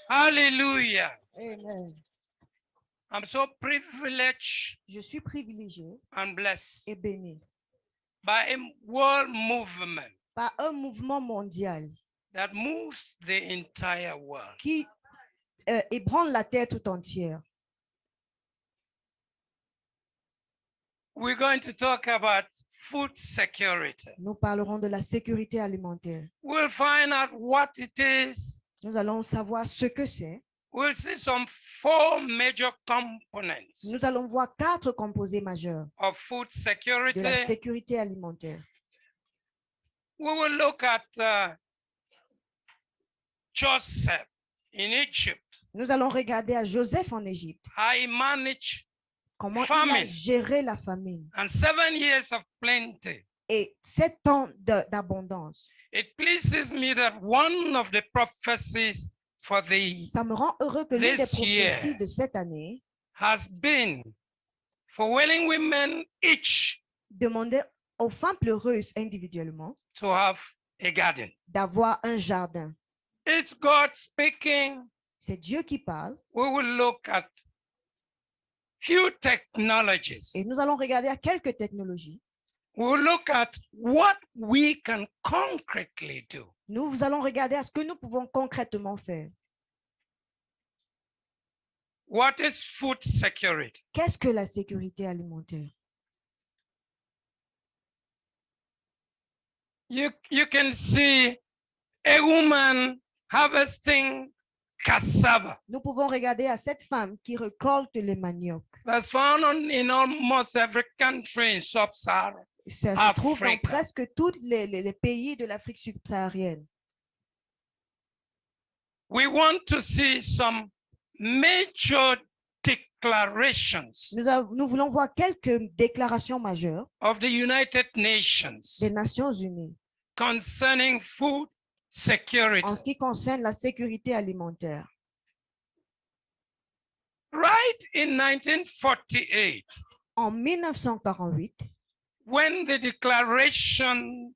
Hallelujah. Amen. I'm so privileged Je suis privilégié and blessed et béni by a world movement par un mouvement mondial that moves the entire world. qui ébranle la terre tout entière. We're going to talk about food security. Nous parlerons de la sécurité alimentaire. We'll find out what it is. Nous allons savoir ce que c'est. We'll see some 4 major components Nous allons voir 4 composés majeurs of food de la security. sécurité alimentaire. We will look at Joseph in Egypt, Nous allons regarder à Joseph en Égypte, how he managed comment il a famine géré la famine and 7 years of plenty. et 7 ans d'abondance. It pleases me that one of the prophecies for the Ça me rend heureux que l'une des This year. prophéties de cette année has been for willing women each demandait aux femmes pleureuses individuellement to have a garden. d'avoir un jardin. It's God speaking. C'est Dieu qui parle We will look at few technologies. et nous allons regarder à quelques technologies. We will look at what we can concretely do. Nous allons regarder à ce que nous pouvons concrètement faire. What is food security? Qu'est-ce que la sécurité alimentaire? You can see a woman harvesting cassava. Nous pouvons regarder à cette femme qui récolte les maniocs. That's found in almost every country in sub-Saharan. Ça se trouve dans Africa. presque tous les pays de l'Afrique subsaharienne. We want to see some major declarations Nous voulons voir quelques déclarations majeures of the United Nations des Nations Unies concerning food security. en ce qui concerne la sécurité alimentaire. Right in 1948, En 1948, when the Declaration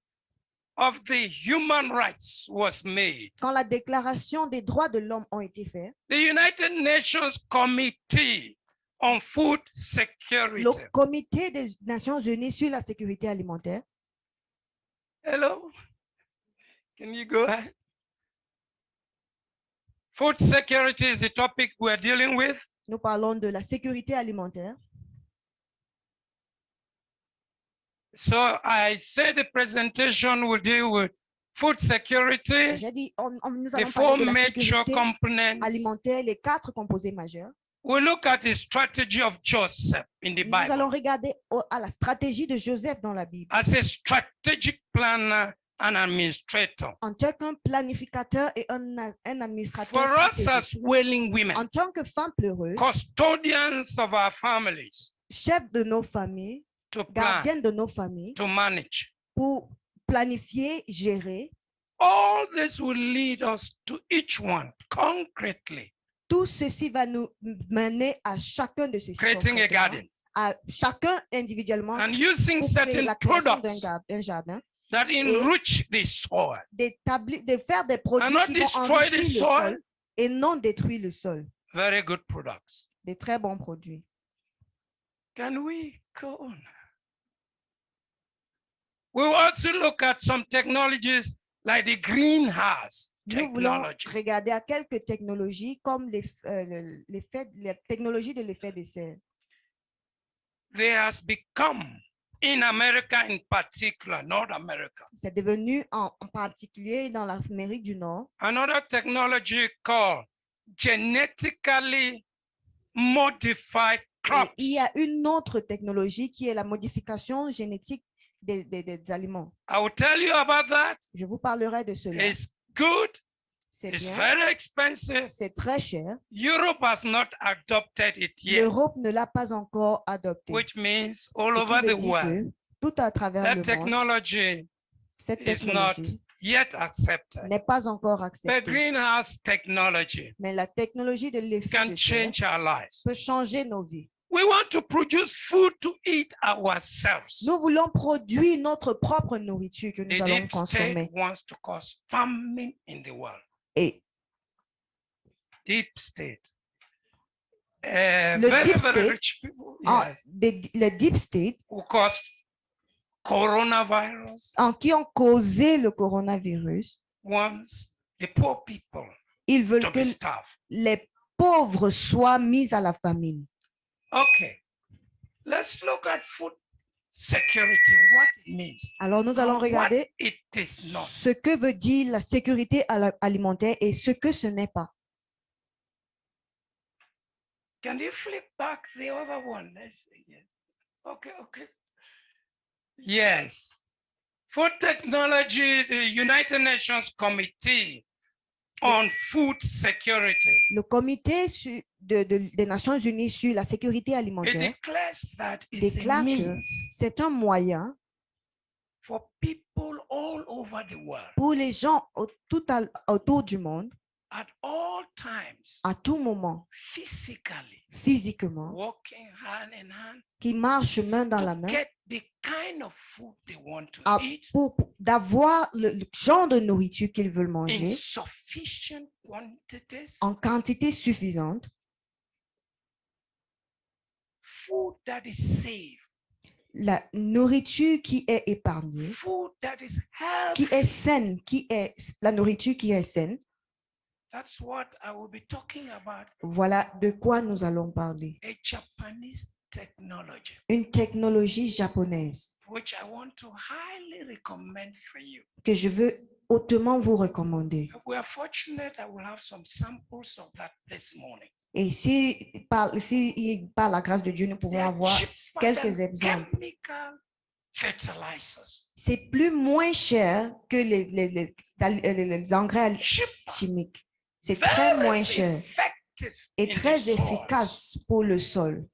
of the Human Rights was made, quand la déclaration des droits de l'homme ont été faits, the United Nations Committee on Food Security. le comité des Nations Unies sur la sécurité alimentaire. Hello? Can you go ahead? Food security is the topic we're dealing with. Nous parlons de la sécurité alimentaire. So I say the presentation will deal with food security, J'ai dit, nous the allons 4 parler de la major sécurité components. alimentaire, les 4 composés majeurs. We'll look at the strategy of Joseph in the Nous Bible allons regarder à la stratégie de Joseph dans la Bible. as a strategic planner and administrator. En tant qu'un planificateur et un administrateur For us as stratégique. willing women, En tant que femme pleureuse, custodians of our families, chef de nos familles, to plan, gardienne de nos familles, to manage. pour planifier, gérer, All this will lead us to each one concretely tout ceci va nous mener à chacun de ces creating a garden à chacun individuellement and using pour créer certain la création products d'un jardin, that enrich the soil de faire des produits and not qui vont destroy the enrichir le soil. sol et non détruire le sol. Very good products. Des très bons produits. Can we go on? We will also look at some technologies like the greenhouse Nous voulons technology. regarder à quelques technologies comme les technologies de l'effet de serre. There has become in America in particular, North America, C'est devenu en particulier dans l'Amérique du Nord another technology called genetically modified et crops. il y a une autre technologie qui est la modification génétique des aliments. I will tell you about that. Je vous parlerai de cela. It's good. C'est It's bien, very expensive. c'est très cher. Europe has not adopted it yet, L'Europe ne l'a pas encore adopté. which means Ce all qui over veut the dire world, que tout à travers that le monde, technology cette is not technologie yet accepted. n'est pas encore The acceptée. greenhouse technology Mais la technologie de l'effet can de serre change our lives. peut changer nos vies. We want to produce food to eat ourselves. Nous voulons produire notre propre nourriture que nous The allons deep consommer. state wants to cause famine in the world. Et deep state. Le Very, deep very state, rich people, en- yes, le deep state, who caused coronavirus, qui ont causé le coronavirus, wants the poor people ils veulent to que be starved. les pauvres soient mis à la famine. Okay, let's look at food security, what it means, Alors, nous allons and what regarder it is not. ce que veut dire la sécurité alimentaire et ce que ce n'est pas. Can you flip back the other one? Let's see. Yes. Okay, okay. Yes. Food technology, the United Nations Committee on Food Security. Le comité des Nations Unies sur la sécurité It alimentaire declares that it's déclare a que means c'est un moyen for people all over the world pour les gens autour du monde, at all times, à tout moment, physically physiquement, walking hand in hand qui marchent main dans la to main, get the kind of food they want to à- eat d'avoir le genre de nourriture qu'ils veulent in manger sufficient quantities, en quantité suffisante, food that is safe, la nourriture qui est épargnée, food that is qui healthy. est saine, la nourriture qui est saine. That's what I will be talking about, Voilà de quoi nous allons parler. a Japanese technology, Une technologie japonaise which I want to highly recommend for you. que je veux hautement vous recommander. If we are fortunate, I will have some samples of that this morning. Et si par la grâce de Dieu, nous They pouvons are avoir cheaper quelques than exemples. chemical fertilizers. C'est plus cher que les engrais Cheaper, chimiques. C'est très very moins cher effective et in the très soil. efficace pour le sol.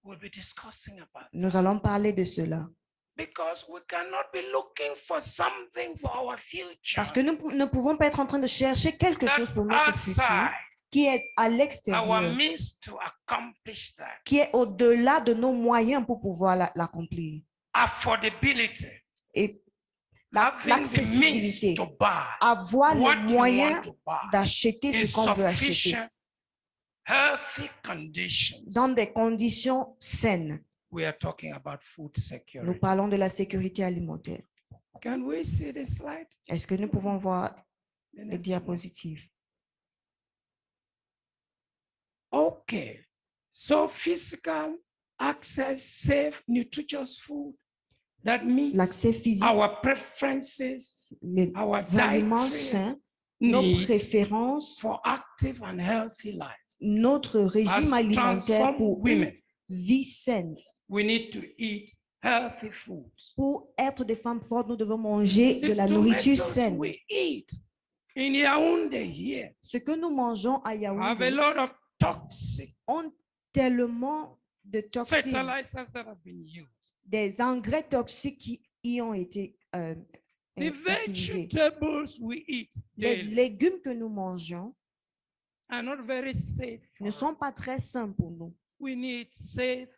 We'll be discussing about Nous allons parler de cela. because we cannot be looking for something for our future Parce que nous ne pouvons pas être en train de chercher quelque chose that's pour notre futur outside qui est à our l'extérieur, means to accomplish that. qui est au-delà de nos moyens pour pouvoir l'accomplir. Affordability, Et having the means l'accessibilité, to buy avoir what les you moyens want to buy d'acheter in ce qu'on veut acheter sufficient, healthy conditions. dans des conditions saines. We are talking about food Nous security. parlons de la sécurité alimentaire. Can we see the slide? Est-ce que nous pouvons voir The les next one. diapositives? Okay, so physical access, safe, nutritious food that meets L'accès physique, our preferences, les our aliments dietary sains, nos needs préférences, for active and healthy life. notre régime As alimentaire transformed pour women, une vie saine. we need to eat healthy foods. Pour être des femmes fortes, nous devons manger de The la nourriture tomatoes saine. we eat in Yaoundé here Ce que nous mangeons à have a Yaoundé lot of toxic ont tellement de toxines, fertilizers that have been used. des engrais toxiques qui y ont été The utilisés. vegetables we eat Les daily légumes que nous mangeons are not very safe. ne for sont us. pas très sains pour nous. We need safe,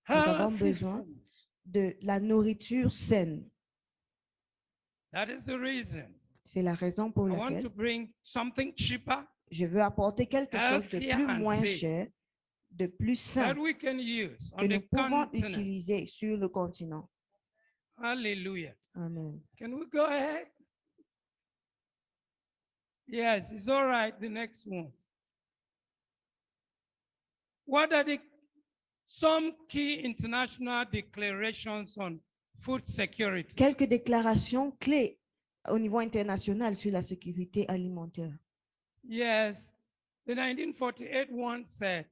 Nous avons healthy besoin foods. de la nourriture saine. That is the reason C'est la raison pour I want to laquelle bring something cheaper je veux apporter quelque chose de Healthier plus and moins safe. cher, de plus that sain we can use que on nous the pouvons continent. utiliser sur le continent. Hallelujah. Amen. Can we go ahead? Yes, it's all right. The next one. What are some key international declarations on food security? Quelques déclarations clés au niveau international sur la sécurité alimentaire. Yes, the 1948 one said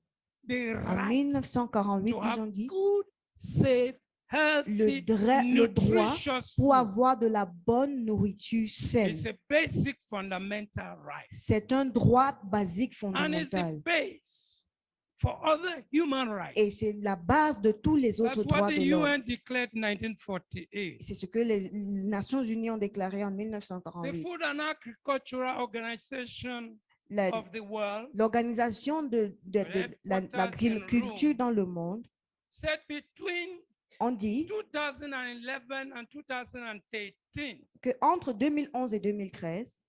the En right 1948, to ils have ont dit good, safe, healthy, le droit nutritious pour food avoir de la bonne nourriture is saine. a basic fundamental right. C'est un droit basique And it's the fondamental. base for other human rights. Et c'est la base de tous les autres That's what droits the de l'homme. UN declared in 1948. C'est ce que les Nations Unies ont déclaré en The 1948. Food and Agricultural Organization La- of the world L'organisation de l'agriculture dans le monde, said between on dit 2011 and 2013, qu'entre 2011 et 2013,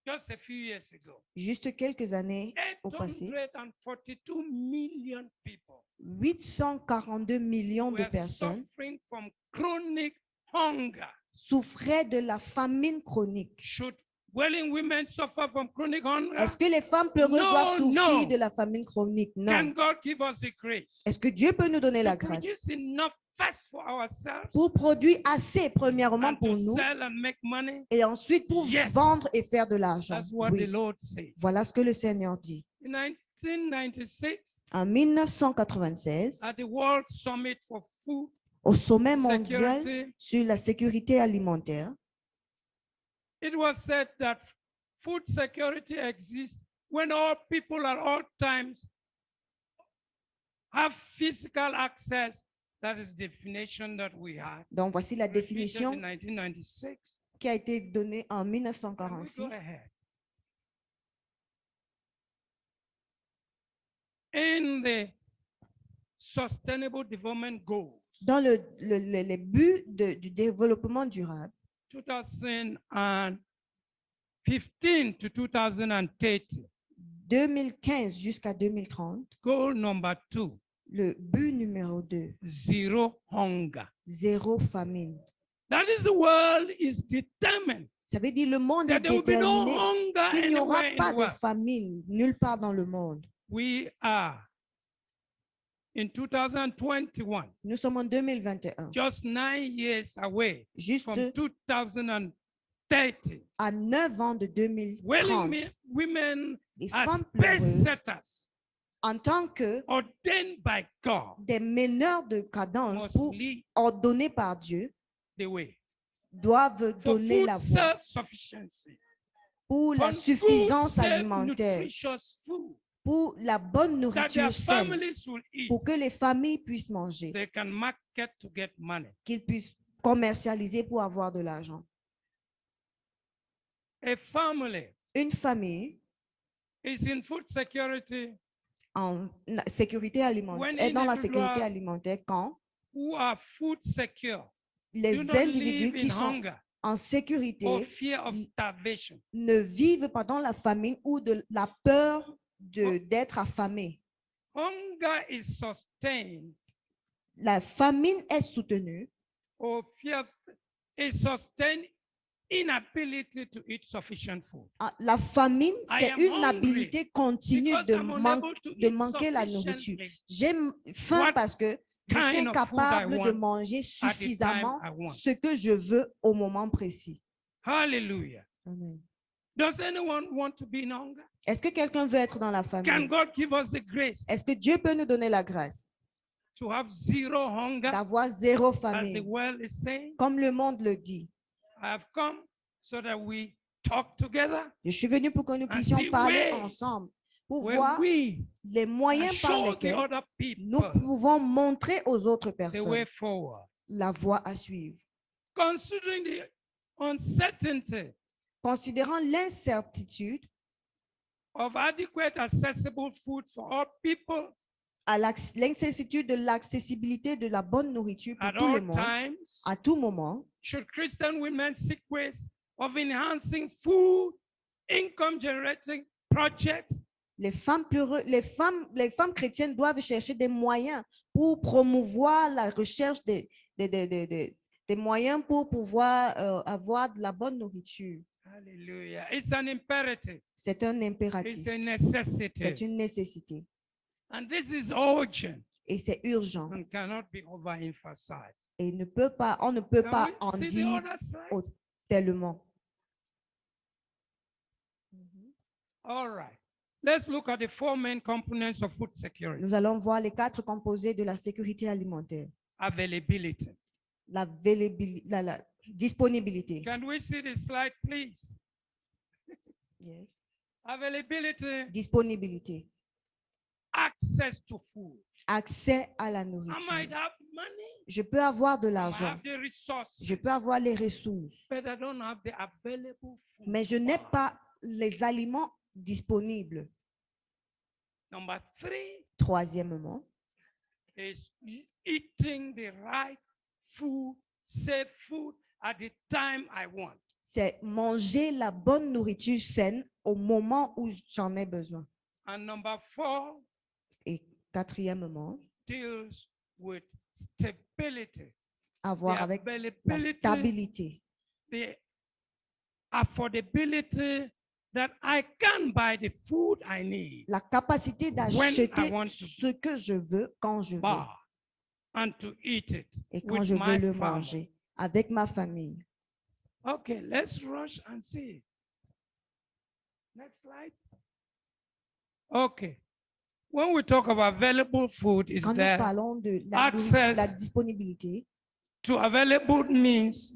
just a few years ago. Juste quelques années au passé, 842 million people 842 millions de were personnes suffering from chronic hunger. souffraient de la famine chronique. Should willing women suffer from chronic hunger? Est-ce que les femmes pleureuses doivent No, souffrir no. de la famine chronique? Can Non. God give us the grace Est-ce que Dieu peut nous donner la to grâce produce enough first for ourselves pour produire assez, premièrement, and pour to nous, sell and make money? et ensuite pour Yes. vendre et faire de l'argent? That's what the Oui, Lord says. voilà ce que le Seigneur dit. In 1996, En 1996, at the World Summit for Food au sommet mondial Security, sur la sécurité alimentaire, it was said that food security exists when all people at all times have physical access. That is the definition that we had. donc voici la Repeated définition in 1996. qui a été donnée en Can we 1946. go ahead? In the Sustainable Development Goals, Dans les buts du développement durable, 2015 to 2030, 2015 jusqu'à 2030, goal number 2, le but numéro 2, zero hunger. zéro famine. That is, the world is determined Ça veut dire le monde est that there will be no déterminé hunger qu'il n'y aura anywhere in pas the de world. famine nulle part dans le monde. We are in 2021, Nous sommes en 2021, just 9 years away juste from 2030. à 9 ans de 2030. Women Les as femmes pace pleureuses, setters en tant que ordained by God des meneurs de cadence must pour lead ordonnés par Dieu, the way doivent for donner food la voie self-sufficiency, pour la for suffisance good, safe, alimentaire, nutritious food pour la bonne that their nourriture saine, families will eat. pour que les familles puissent manger, They can market to get money. qu'ils puissent commercialiser pour avoir de l'argent. A family Une famille is in food security en sécurité alimentaire, When est dans la sécurité individuals alimentaire quand who are food secure les do not individus live qui in sont hunger en or sécurité fear of starvation. ne vivent pas dans la famine ou de la peur d'être affamés. Hunger is sustained La famine est soutenue or fear of, is sustained inability to eat sufficient food. Ah, la famine, I c'est am une hungry inhabilité continue because de, I'm unable to de eat manquer la nourriture. sufficiently J'ai faim what parce que je suis kind of food I incapable de want manger at the time suffisamment I want. ce que je veux au moment précis. Hallelujah. Amen. Does anyone want to be in hunger? Est-ce que quelqu'un veut être dans la Can famille? God give us the grace Est-ce que Dieu peut nous donner la grâce to have zero hunger, d'avoir zéro as the famine, world is saying? comme le monde le dit? I have come so that we talk together Je suis venu pour que nous and puissions see parler ways ensemble, pour where voir we les can moyens par show the lesquels other nous people pouvons montrer aux autres the personnes way forward. la voie à suivre. Considering the uncertainty Considérant l'incertitude of adequate accessible food for all people à l'incertitude de l'accessibilité de la bonne nourriture pour at tout le all monde, times, à tout moment, should Christian women seek ways of enhancing food income generating projects les femmes chrétiennes doivent chercher des moyens pour promouvoir la recherche des moyens pour pouvoir avoir de la bonne nourriture. Hallelujah. It's an imperative. C'est un It's impératif, a necessity. c'est une nécessité And this is urgent et c'est urgent and cannot be overemphasized. et on ne peut Can pas we en see the dire other side? tellement. All right. Let's look at the four main components of food security. Nous allons voir les 4 composés de la sécurité alimentaire. Availability. La disponibilité. Can we see the slide, please? Yes. Availability, Disponibilité. access to food. Accès à la I might nourriture. have money, Je peux avoir de I might l'argent, have the resources, je peux avoir les ressources, but I don't have the available food. mais je n'ai pas les aliments disponibles. Number 3 Troisièmement, is eating the right food, safe food at the time I want. c'est manger la bonne nourriture saine au moment où j'en ai besoin. And number 4 Et quatrièmement, deals with stability, avoir the avec la availability, stabilité, the affordability that I can buy the food I need, la capacité I d'acheter want to ce que je veux quand je veux buy, and to eat it et quand with je veux my le family. manger avec ma famille. Okay, let's rush and see. Next slide. Okay. When we talk about available food, is Quand nous there parlons de la nourriture, access la disponibilité, to available means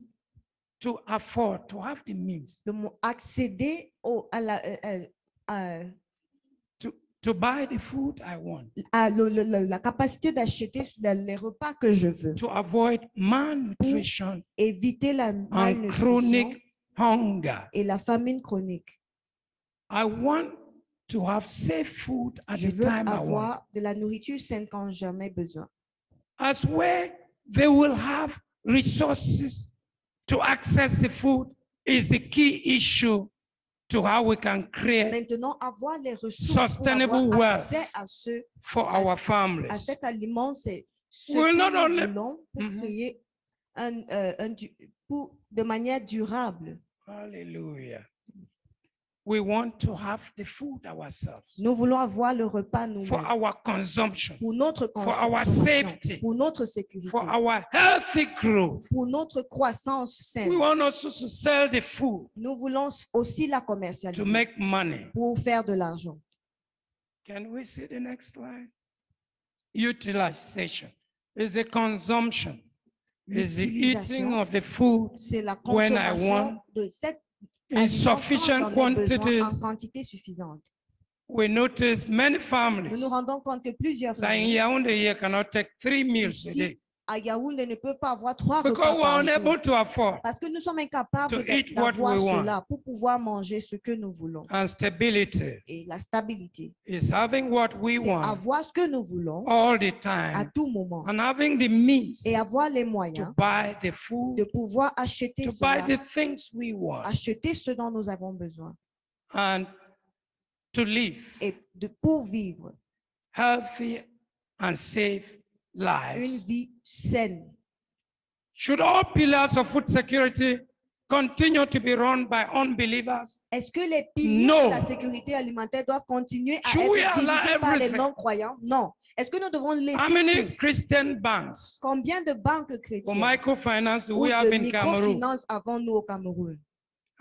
to afford, to have the means le mot accéder to buy the food I want, à la capacité d'acheter les repas que je veux, to avoid malnutrition éviter la and malnutrition chronic hunger. et la famine chronique. I want to have safe food at Je the veux time I want. avoir de la nourriture saine quand j'en ai besoin. As where they will have resources to access the food is the key issue to how we can create Maintenant, avoir les ressources pour sustainable avoir wealth accès à ce for à, our à families. cet aliment, c'est ce We're que not nous only- voulons pour Mhm. créer de manière durable. Hallelujah. We want to have the food ourselves Nous voulons avoir le repas for nous-mêmes our consumption, pour notre for our consommation, safety, pour notre sécurité, for our healthy growth. pour notre croissance We saine. want also to sell the food Nous voulons aussi la to commercialiser make money. pour faire de l'argent. Can we see the next slide? Utilization is the consumption, is the eating L'utilisation, of the food c'est la when I consommation want de cet in aliment quand sufficient j'en ai besoin quantities. en quantité suffisante. We notice many Nous families nous rendons compte que plusieurs like in familles Yaoundé here cannot take 3 meals a ici day à Yaoundé ne peuvent pas avoir 3 because repas we're par jour unable to afford. parce que nous sommes incapables to eat what d'avoir we want. cela pour pouvoir manger ce que nous voulons. And stability Et la stabilité, is having what we c'est want avoir ce que nous voulons all the à time tout moment and having the means et avoir les to moyens buy the de food, pouvoir acheter to buy cela, the things we want, acheter ce dont nous avons besoin and to live et pour vivre healthy and safe une lives. vie saine. Should all pillars of food security continue to be run by unbelievers? Est-ce que les piliers No. de la sécurité alimentaire doivent continuer à Should we être allow dirigés par les everything? non-croyants? Non. Est-ce que nous devons How laisser many tout? Christian banks Combien de banques or chrétiennes microfinance do ou we have de in Cameroon? microfinance avons-nous au Cameroun?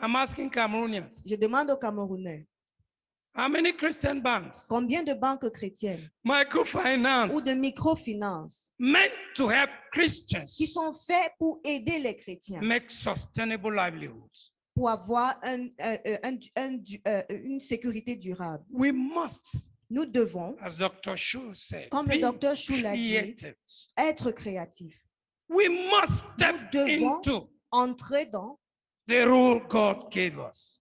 I'm asking Cameroonians. Je demande aux Camerounais, How many Christian banks, combien de banques chrétiennes microfinance, ou de microfinance meant to help qui Christians sont faits pour aider les chrétiens make sustainable livelihoods? pour avoir une sécurité durable? We must, Nous devons, as Dr. Shu said, comme le be docteur Chou l'a dit, creative. être créatifs. We must step Nous devons into entrer dans the role God gave us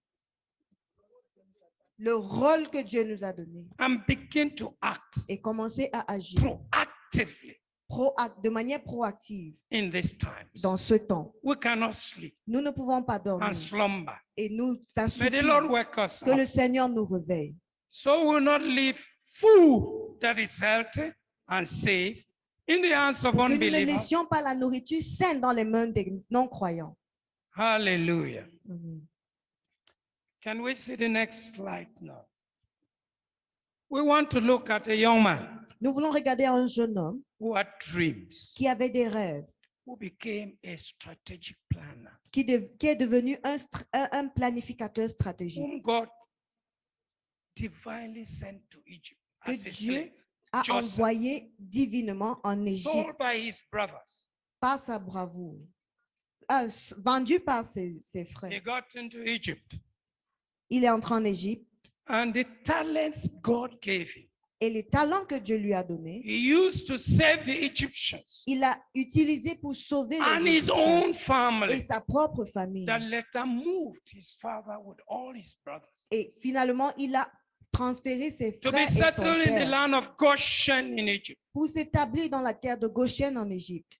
le rôle que Dieu nous a donné and begin to act et commencer à agir proactively de manière proactive in these times. dans ce temps. We cannot sleep Nous ne pouvons pas and dormir slumber. et nous May the Lord assoupir. wake us Que le up Seigneur nous réveille. so we will not leave food that is healthy and safe in the hands of Que nous ne unbelievers. laissions pas la nourriture saine dans les mains des non-croyants. Hallelujah. Amen. Can we see the next slide now? We want to look at a young man Nous voulons regarder un jeune homme who had dreams, qui avait des rêves, who became a strategic planner, qui est devenu un planificateur stratégique, whom God divinely sent to Egypt que as a Dieu slave, a Joseph, envoyé divinement en Égypte sold by his brothers. par sa bravoure, vendu par ses He frères. got into Egypt, Il est entré en Égypte and the talents God gave him, et les talents que Dieu lui a donnés, he used to save the Egyptians il a utilisé pour sauver and les his Égyptiens own et family. sa propre famille. That later moved his father with all his brothers Et finalement, il a transféré ses to be frères et son settled in the père land of Goshen in Egypt. pour s'établir dans la terre de Goshen en Égypte.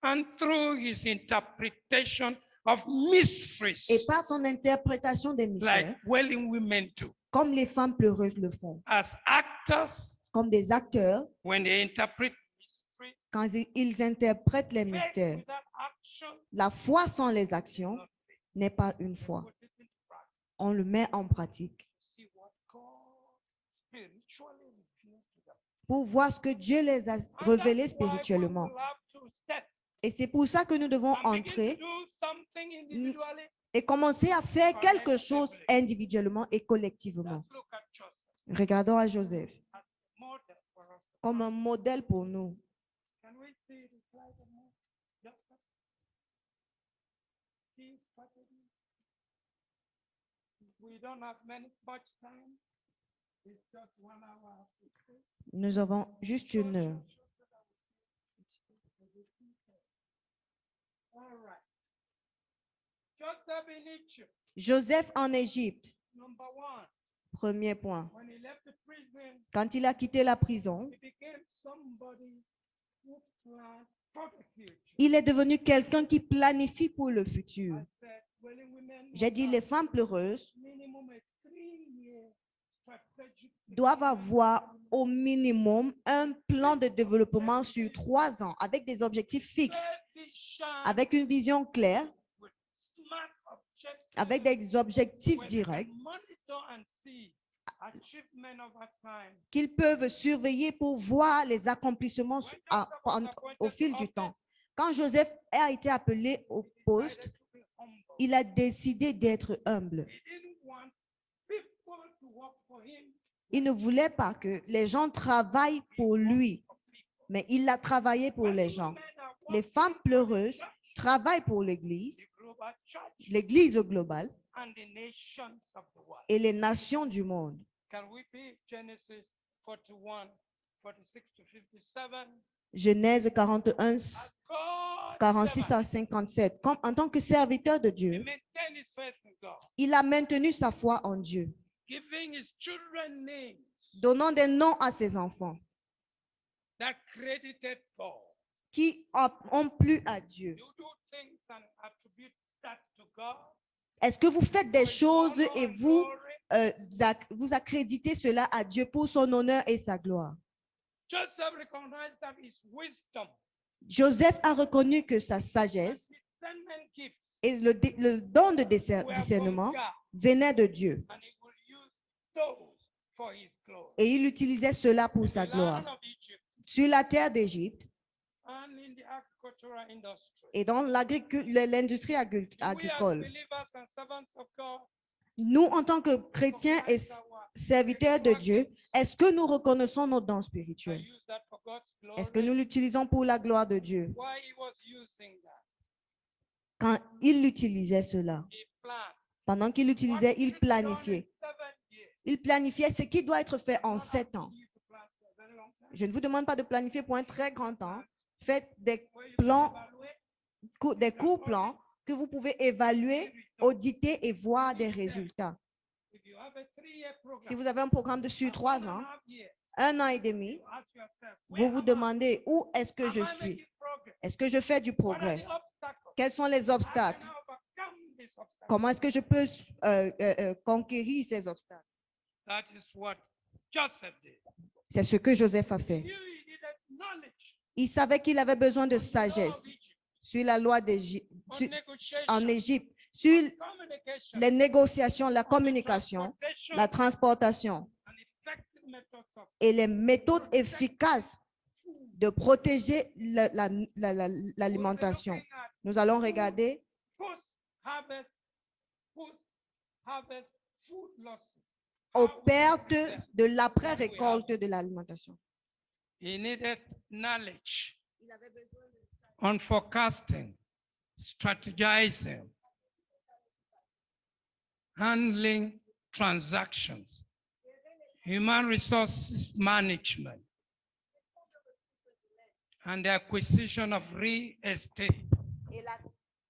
And through his interpretation of mysteries, et par son interprétation des mystères, like wailing women do. comme les femmes pleureuses le font, As actors, comme des acteurs, when they interpret mysteries, quand ils interprètent les faith mystères. without action La foi sans les actions not faith. n'est pas une foi. Put it in practice. On le met en pratique See what God spiritually revealed to them. pour voir ce que Dieu les a And révélés that's why we spirituellement. will have to step Et c'est pour ça que nous devons and begin entrer to do something individually. et commencer à faire quelque chose individuellement et collectivement. Let's look at Joseph Regardons à Joseph as a model for us. comme un modèle pour nous. Can we see the slide of Joseph? His strategy. We don't have much time. It's just 1 hour. Nous avons juste une heure. All right. Joseph in Egypt, Joseph en Égypte, number one. premier point. When he left the prison, Quand il a quitté la prison, he became somebody who planned for the future. il est devenu quelqu'un qui planifie pour le futur. I said, willing women J'ai dit, les femmes pleureuses minimum a 3-year strategic doivent avoir au minimum un plan de développement sur 3 ans avec des objectifs fixes, vision avec une vision claire, with smart objectives. avec des objectifs Where they can directs monitor and see achievement over time. qu'ils peuvent surveiller pour voir les accomplissements When à- Joseph was en- appointed au fil to du temps. office, Quand Joseph a été appelé au he poste, decided to be humble. il a décidé d'être humble. He didn't want people to work for him. Il ne voulait pas que les gens travaillent pour lui, For people. mais il a travaillé pour les When gens. women are Les working femmes for the pleureuses church, travaillent pour l'Église, the global church, l'Église globale and the nations of the world. et les nations du monde. Can we be Genesis 41, 46 to 57? Genèse 41, As God 46 servant, à 57. Comme, en tant que serviteur de he Dieu, maintained his faith in God, il a maintenu sa foi en Dieu, giving his children names donnant des noms à ses enfants that credited God. qui ont plu à Dieu. You do things and attribute that to God. Est-ce que vous faites des choses Honor et and vous, glory. vous accréditez cela à Dieu pour son honneur et sa gloire? Joseph recognized that his wisdom Joseph a reconnu que sa and sagesse discernment gifts et le don de were from discernement God, venaient de Dieu. and he will use those for his glory. Et il utilisait cela pour In sa the gloire. land of Egypt Sur la terre d'Égypte and in the agricultural industry. et dans l'industrie Do we as agricole. believers and servants of God Nous, en tant que chrétiens et recognize our serviteurs de Dieu, est-ce que nous reconnaissons nos dons and spirituels? use that for God's Est-ce que nous glory? l'utilisons pour la gloire de Dieu? Why he was using that? Quand il utilisait cela, He planned. pendant qu'il What utilisait, il should be done in planifiait. 7 years. Il planifiait ce qui doit être fait en Not 7 ans. asking you to plan for a very long time. Je ne vous demande pas de planifier pour un très grand temps. Faites des Where you plans, can evaluate des courts plans que vous pouvez évaluer, the result. auditer et voir des résultats. If you have a 3-year program, Si vous avez un programme de sur and 3 1.5 ans, years, 1 an et demi, you ask yourself, vous where vous am I? demandez où est-ce que Am je I suis? making progress? Est-ce que je fais du What are progrès? the obstacles? Quels sont les How obstacles? can I overcome these obstacles? Comment est-ce que je peux conquérir ces obstacles? That is what Joseph did. C'est ce que Joseph a He fait. knew he needed knowledge Il savait qu'il avait besoin de on the law of sagesse Egypt, sur la loi d'Égypte, on en negotiation, Égypte, sur communication, les négociations, la on the communication, transportation, la transportation and effective methods of et les méthodes efficaces de protéger l'alimentation. looking at Nous allons regarder post-harvest food losses. aux How we pertes prepare. de l'après-récolte de l'alimentation. He needed knowledge on forecasting, strategizing, handling transactions, human resources management, and the acquisition of real estate.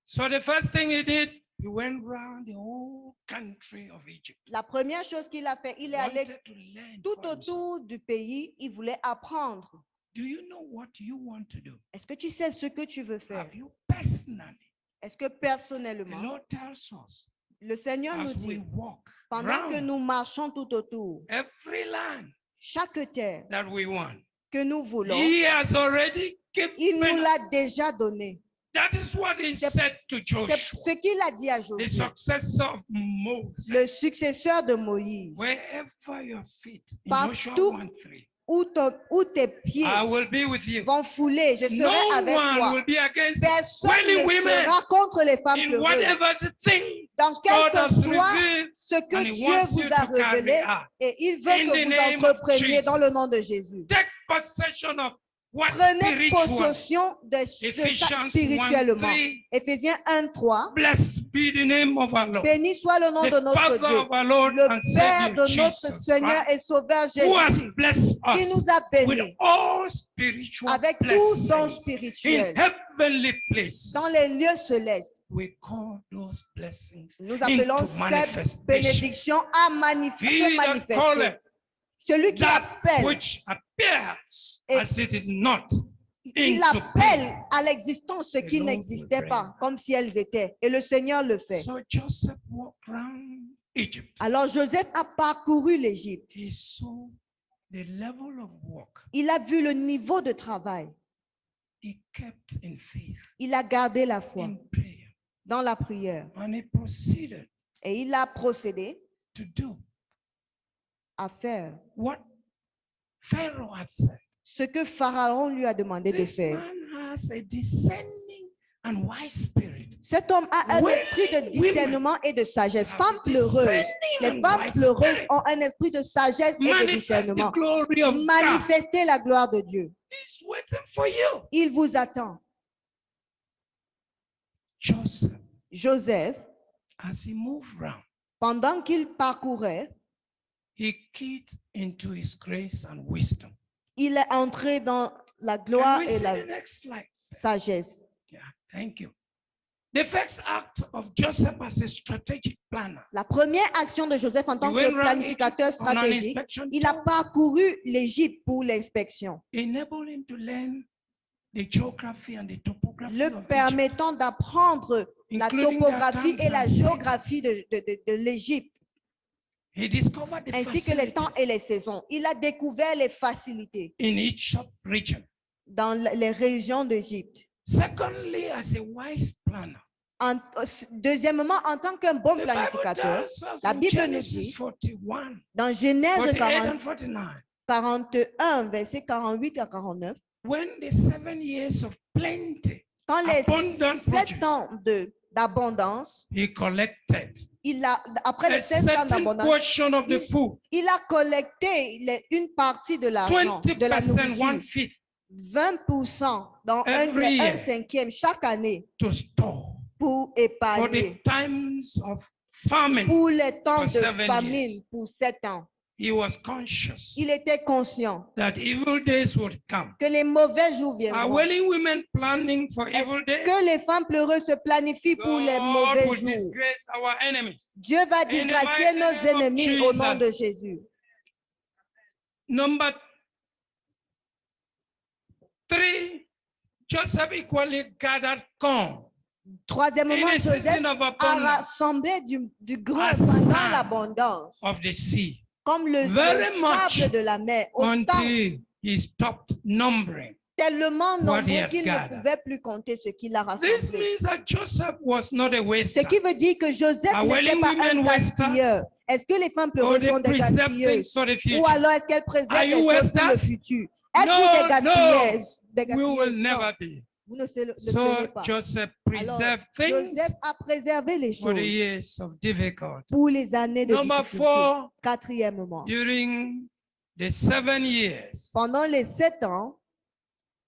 So the first thing he did, he went around the whole country of Egypt. La première chose qu'il a fait, il est allé Wanted to learn tout for himself. autour du pays, il voulait apprendre. Do you know what you want to do? Est-ce que tu sais ce que tu veux faire? Have you personally Est-ce que The personnellement, Lord tells us le Seigneur nous as we dit, walk pendant que around nous marchons tout autour, every land chaque terre that we want, que nous voulons, He has already il nous given us. l'a déjà donné. That is what He C'est- said to C'est Joshua, ce qu'il a dit à the Josué, successor of Moses. le successeur de Moïse. Wherever your feet, in Partout Joshua 1:3, Où tes pieds I will be with you. vont fouler, je serai No avec one toi. will be against Personne wailing ne women sera contre les femmes in pleureuses. whatever the thing Dans quel God que has soit revealed, ce and que He Dieu wants vous you a to carry révélé, out. et il In veut que the vous name of entrepreniez dans le Jesus. nom de Jésus. Take possession of what Prenez spiritual. possession de ça Ephesians spirituellement. 1:3. Éphésiens 1:3. Blessed be the name of our Lord, Béni soit le nom de the notre Father Dieu, of our Lord le and Père Savior de notre Jesus Seigneur Christ, et Sauveur who has Jésus, blessed qui us nous a with bénis all spiritual avec tous dons blessings in spirituels heavenly places. dans les lieux célestes. We call those blessings Nous appelons into cette manifestation. bénédiction à He se that manifester. calleth Celui qui that appelle, which appears Et as it is not il into appelle à l'existence ce The qui Lord n'existait will pas, bring. comme si elles étaient. Et le Seigneur le fait. So Joseph walked around Egypt. Alors Joseph a parcouru l'Égypte. He saw the level of work. Il a vu le niveau de travail. He kept in faith, Il a gardé la foi in prayer, dans la prière. and he proceeded Et il a procédé to do à faire what Pharaoh had said. ce que Pharaon lui a demandé de This faire. man has a discerning and wise spirit. Cet homme a un Willing esprit de women discernement et de sagesse. have Femmes a pleureuses. discerning Les and femmes wise pleureuses spirit. ont un esprit de sagesse et de Manifest the discernement. glory of God. Manifestez la gloire de Dieu. He's waiting for you. Il vous attend. Joseph, Joseph, as he moved round, pendant qu'il parcourait, he keyed into his grace and wisdom. il est entré dans la Can gloire we et see la the next slide? sagesse. Yeah, thank you. The first act of Joseph as a strategic planner. La première action de Joseph en tant He que went round planificateur Egypt on an stratégique, inspection il a tour, parcouru l'Égypte pour l'inspection, enable him to learn the geography and the topography le of Egypt, permettant d'apprendre la including their topographie towns et la and cities. géographie de l'Égypte, He discovered the ainsi que les temps et facilities les saisons. Il a découvert les facilités in each region. dans les régions d'Égypte. Secondly, as a wise planner, Deuxièmement, en tant qu'un bon the Bible planificateur, tells us la in Bible nous Genesis dit, 41, dans Genèse 48 40, and 49, 41, verset 48 à 49, when the 7 years of plenty, quand les abundant 7 produce, ans d'abondance, he collected après a les 7 ans certain d'abondance, portion of the il- food, il a collecté une partie de l'argent, de la 20%, nourriture, 1/5 20% dans Every un year. cinquième chaque année to store pour for the épargner, times of famine. pour les temps for de 7 famine, years. pour 7 ans. He was conscious Il était conscient that evil days would come. que les mauvais jours Are viendront, willing women planning for Est-ce evil days? que les femmes pleureuses se planifient pour les God mauvais will jours. disgrace our enemies. Dieu va disgracier mighty nos name of ennemis au nom de Jesus. Jésus. Number 3, Joseph equally gathered corn Troisièmement, in a Joseph season of a abundance rassemblé du grain As pendant sand l'abondance, of the sea comme le Very much sable de la mer, autant until he stopped numbering. tellement what he nombreux had qu'il ne gathered. pouvait plus compter ce qu'il a This rassemblé. means that Joseph was not a Ce waster. qui veut dire que Joseph Are n'était willing pas women un wasters? gaspilleur. Est-ce que les femmes Or pleureuses they sont des preserve gaspilleuses? things for the Ou future. alors est-ce qu'elles préservent Are des you choses pour le wasters? futur? Êtes-vous des gaspilleuses? Des We will gaspilleuses? Non, never be. vous ne le So serez pas. Joseph Alors, preserved things Joseph a préservé les for the choses years of difficulty. pour les années de Number difficulté. 4, Quatrièmement, during the 7 years pendant les 7 ans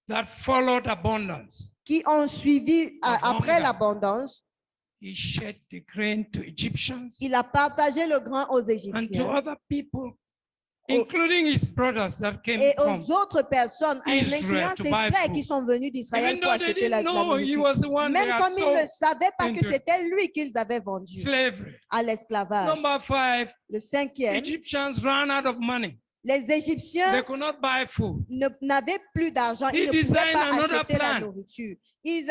that followed abundance, qui ont suivi après hunger. l'abondance, he shared the grain to Egyptians il a partagé le grain aux and to Égyptiens other people, including his brothers that came et from. aux autres personnes, en Israel incluant to ses buy frères food. qui sont venus d'Israël Even pour though they acheter la didn't know he nourriture. was the one they Même had comme ils ne sold savaient pas que into c'était lui qu'ils avaient vendu slavery. à l'esclavage. Number 5, Le cinquième, Egyptians ran out of money. Les Égyptiens They could not buy food. n'avaient plus d'argent, He ils ne pouvaient designed pas another acheter la plan. nourriture. Il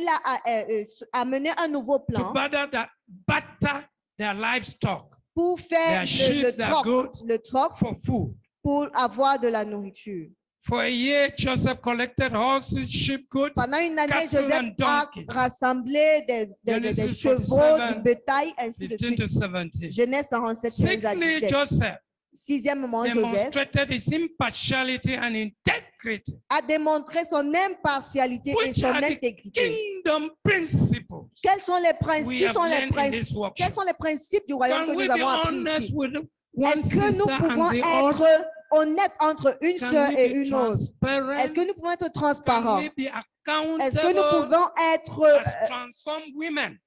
a amené un nouveau To plan butter their livestock pour faire their sheep, their goats, le troc for food. pour avoir de la nourriture. For a year, Joseph collected horses, sheep, goats, Pendant une année, cattle Joseph and a donkeys. rassemblé des Genesis chevaux, 47, du bétail, ainsi de 15 suite. to 17. Genèse 47, 15 à Sixthly, 17. Joseph Sixièmement, Joseph demonstrated his impartiality and integrity, a démontré son impartialité et which son are the intégrité. kingdom principles. Quels sont les principes, we have learned in this workshop. quels sont les principes du royaume Can que we nous be avons appris honest ici? with one Est-ce que nous sister pouvons and the être other? honnêtes entre une Can sœur we et be une autre? Est-ce transparent? que nous pouvons être Can transparents? we be Est-ce que nous accountable pouvons être as transformed women?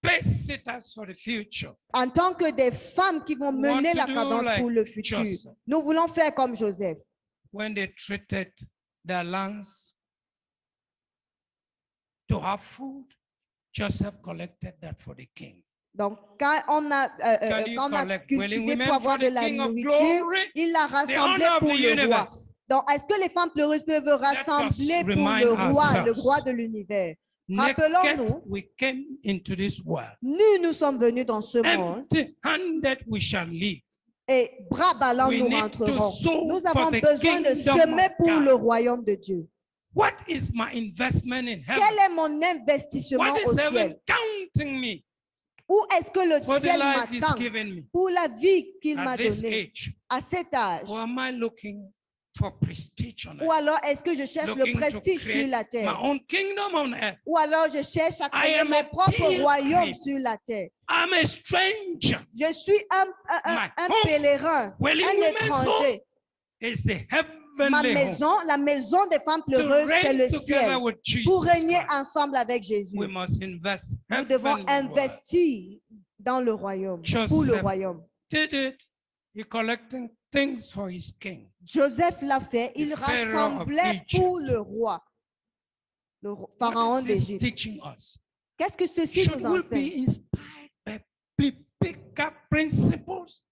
Pace-setters for the future. en tant que des femmes qui vont We want mener to la do cadence like pour le futur? Joseph. Nous voulons faire comme Joseph. When they treated their lands to have food, Joseph collected that for the king. Donc, quand on a Can you collect willing cultivé women pour avoir for de the la King of nourriture, glory, il l'a the rassemblé honor of pour the le roi. universe? Donc, est-ce que les femmes pleureuses peuvent rassembler pour remind le roi ourselves. de l'univers? Naked, Rappelons-nous, we came into this world. nous sommes venus dans ce monde Empty-handed we shall live. et bras ballants We nous need to rentrerons. sow Nous for avons the besoin de kingdom semer of pour God. le royaume de Dieu. What is my investment in heaven? Quel est mon investissement What au is heaven ciel? counting me Où est-ce que le for the ciel life he's m'attend given me pour la vie qu'il m'a at this donnée age? à cet âge? Or am I looking for prestige on Ou earth? alors est-ce que je cherche le Looking to prestige sur create la my terre? own kingdom on earth? Ou alors je cherche à créer am a mon propre pilgrim. royaume sur la terre? I'm a stranger. Je suis un My home, pèlerin, Willing un women's étranger. Is the Ma heavenly home. maison, la maison des femmes To pleureuses, c'est reign le together ciel. with Jesus Pour régner Christ, ensemble avec Jésus, we must invest nous devons heavenly word. investir dans le royaume, pour le Joseph royaume. Did it. He collecting things for his king. Joseph l'a fait, il Pharaoh of rassemblait Egypt. pour le roi, le pharaon What is this d'Égypte. teaching us? Qu'est-ce que ceci Should nous we enseigne? be inspired by biblical principles?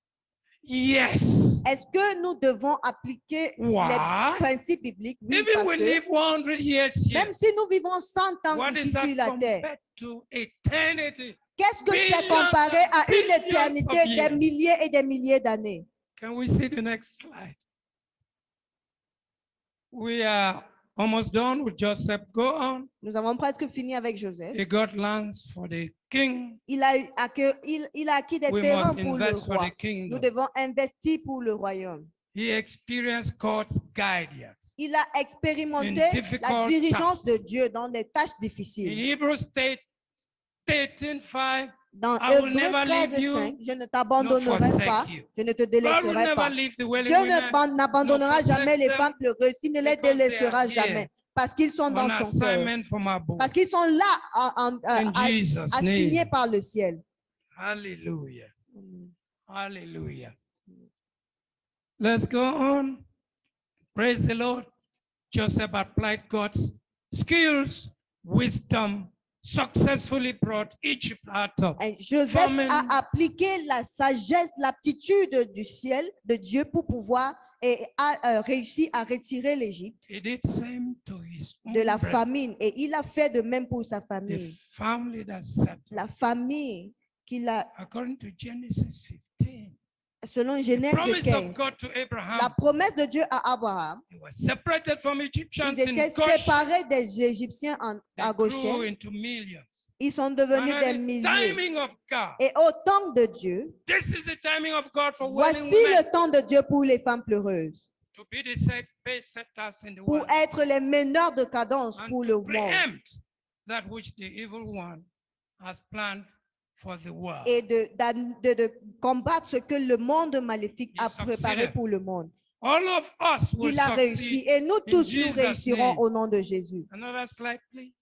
Yes. Est-ce que nous devons appliquer les Why? principes bibliques? Oui, Even parce we que live 100 years here, même si nous vivons 100 ans what ici is that sur la terre, compared to eternity? qu'est-ce que c'est Billions comparé and à une billions éternité of des years? milliers et des milliers d'années? Can we see the next slide? We are almost done with Joseph. Go on. Nous avons presque fini avec Joseph. He got lands for the king. Il a acquis des We terrains must pour le invest for roi. the Nous kingdom. devons investir pour le royaume. He experienced God's guidance. Il a expérimenté In la difficult diligence de tasks. Dieu dans des tâches In difficiles. Hebrews 13:5, Dans I will Hébreux never leave 13, you, 5, je ne nor t'abandonnerai forsake pas, you. je ne te God will délaisserai never pas. leave the willing Dieu women n'abandonnera nor jamais les forsake femmes pleureuses, il ne les because they délaissera are here jamais parce qu'ils sont on dans son cœur, assignment from above. parce qu'ils sont là In Jesus' assignés name. par le ciel. Hallelujah. Hallelujah. Let's go on. Praise the Lord. Joseph applied God's skills, wisdom, successfully brought Egypt out of Et Joseph famine. a appliqué la sagesse, l'aptitude du ciel, de Dieu pour pouvoir et a réussi à retirer l'Égypte He did same to his own de la brethren. famine. Et il a fait de même pour sa The famille. family that sat, La famille qu'il a, according to Genesis 15. selon The Genèse promise 15, of God to la Abraham. promesse de Dieu à Abraham, He was separated from Egyptians ils in étaient Goshen. séparés des Égyptiens They à grew Goshen. into millions. Ils sont And devenus at des the milliers. timing of God, Et au temps de Dieu, this is the timing of God for voici willing women le temps de Dieu pour les femmes pleureuses, to be the pace setters in the pour world être les meneurs de cadence and pour le to monde preempt that which the evil one has planned for the world. et de combattre ce que le monde maléfique He a préparé succeeded. pour le monde. All of us will Il a réussi succeed. et nous tous, nous Jesus' réussirons name. au nom de Jésus. Another slide, please.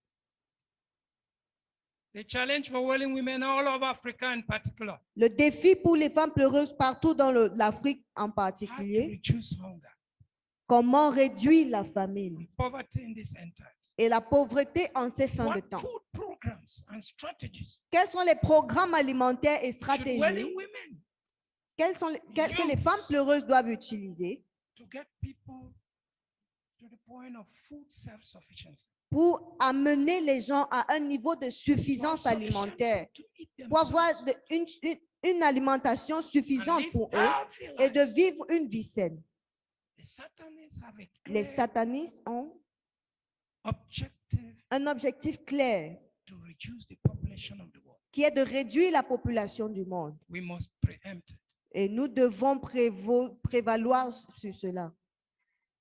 The challenge for willing women all over Africa in particular. Le défi pour les femmes pleureuses partout dans l'Afrique en How to particulier, reduce hunger, comment réduire la famine poverty in this end time. et la pauvreté en ces fins de What temps. food programs and strategies Quels sont les programmes alimentaires et should stratégies willing women que les femmes pleureuses doivent utiliser to get people to the point of food self-sufficiency. pour amener les gens à un niveau de suffisance alimentaire, To eat pour avoir themselves une alimentation and suffisante live pour eux healthy et de lives. vivre une vie saine. The Satanists have a Les clear satanistes ont objective un objectif clair to reduce the population of the world. qui est de réduire la population du monde. We must preempt it. Et nous devons prévaloir sur cela.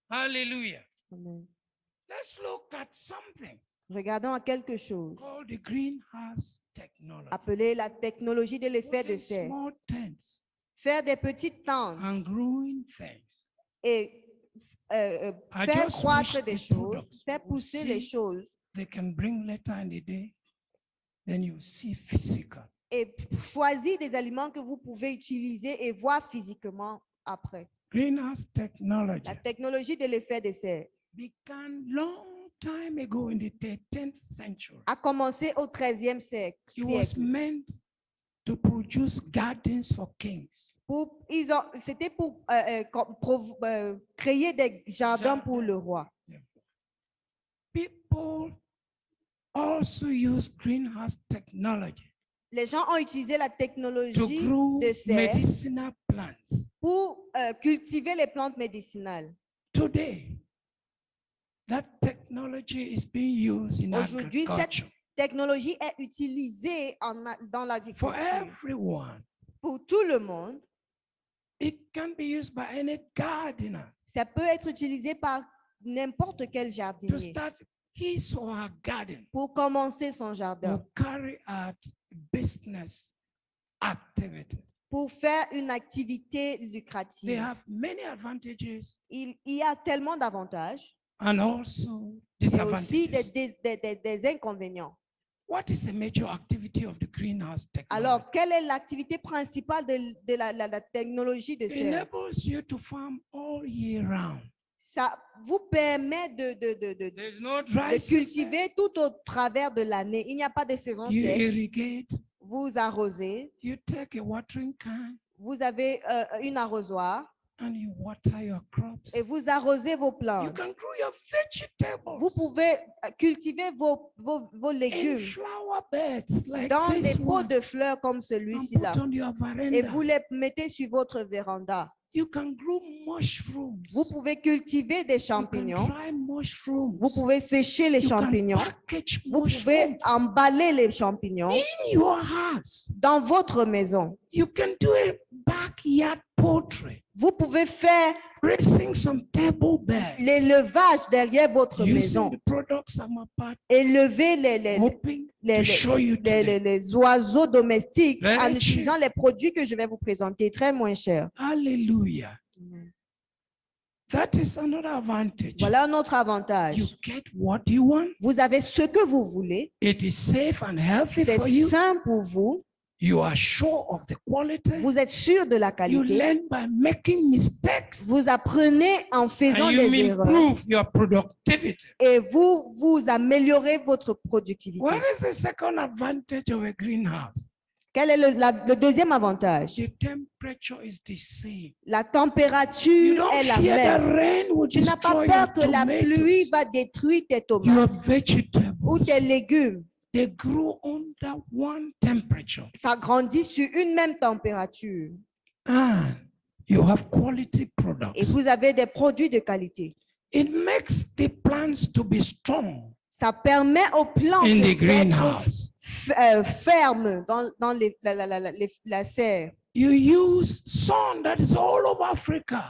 Hallelujah. Amen. Let's look at something Regardons à quelque chose called the greenhouse technology. appelé la technologie de l'effet de Putting serre. small tents Faire des petites tentes and growing things. et I faire just croître wish des the choses, products faire would pousser les see choses they can bring later in the day, then you see physical. et choisir des aliments que vous pouvez utiliser et voir physiquement après. Greenhouse technology La technologie de l'effet de serre began long time ago in the 13th century. a commencé au XIIIe siècle. It was meant to produce gardens for kings. C'était pour créer des jardins pour le roi. People also use greenhouse technology Les gens ont utilisé la to technologie grow de serre medicinal plants. pour cultiver les plantes médicinales. Today, that technology is being used in Aujourd'hui, cette agriculture technologie est utilisée dans for l'agriculture everyone. pour tout le monde. It can be used by any gardener Ça peut être utilisé par n'importe quel to jardinier start his or her garden pour commencer son jardin, or carry out business activity. pour faire une activité They lucrative. have many advantages Il y a tellement d'avantages and also et aussi disadvantages. des inconvénients. What is the major activity of the greenhouse technology? Alors, quelle est l'activité principale de la technologie de It serre? enables you to farm all year round. Ça vous permet de There's no dry season. cultiver tout au travers de l'année. Il n'y a pas de saison You sèche. irrigate. Vous arrosez. You take a watering can Vous avez une arrosoir and you water your crops. et vous arrosez vos You plantes. can grow your vegetables Vous pouvez cultiver vos in légumes flower beds like dans this des pots one de fleurs comme and celui-ci put là. on your Et vous veranda. les mettez sur votre véranda. You can grow mushrooms. Vous pouvez cultiver des You can champignons. dry mushrooms. Vous pouvez sécher les You can champignons. package Vous pouvez mushrooms emballer les champignons in your house. dans votre maison. You can do a backyard poultry, Vous pouvez faire raising some table birds, l'élevage derrière votre using maison. the products I'm about Élever les hoping les- to show you today. les oiseaux domestiques Very en cheap. utilisant les produits que je vais vous présenter, très moins chers. Hallelujah. That is another advantage. Voilà un autre You avantage. get what you want. Vous avez ce que vous voulez. It is safe and healthy C'est for you. sain pour vous. You are sure of the quality. Vous êtes sûr de la You qualité. learn by making mistakes Vous apprenez en faisant and you des erreurs. improve your productivity. Et vous améliorez votre productivité. What is the second advantage of a greenhouse? Quel est le deuxième avantage? The temperature is the same. La You température don't est la fear the même. rain will Tu n'as pas destroy peur your que la pluie tomatoes, va détruire tes your tomates ou vegetables. tes légumes. They grow under one temperature Ça grandit sur une même température. and you have quality Et products. vous avez des produits de qualité. It makes the plants to be strong Ça permet aux plantes in the d'être greenhouse. fermes dans la serre. You use sun that is all over Africa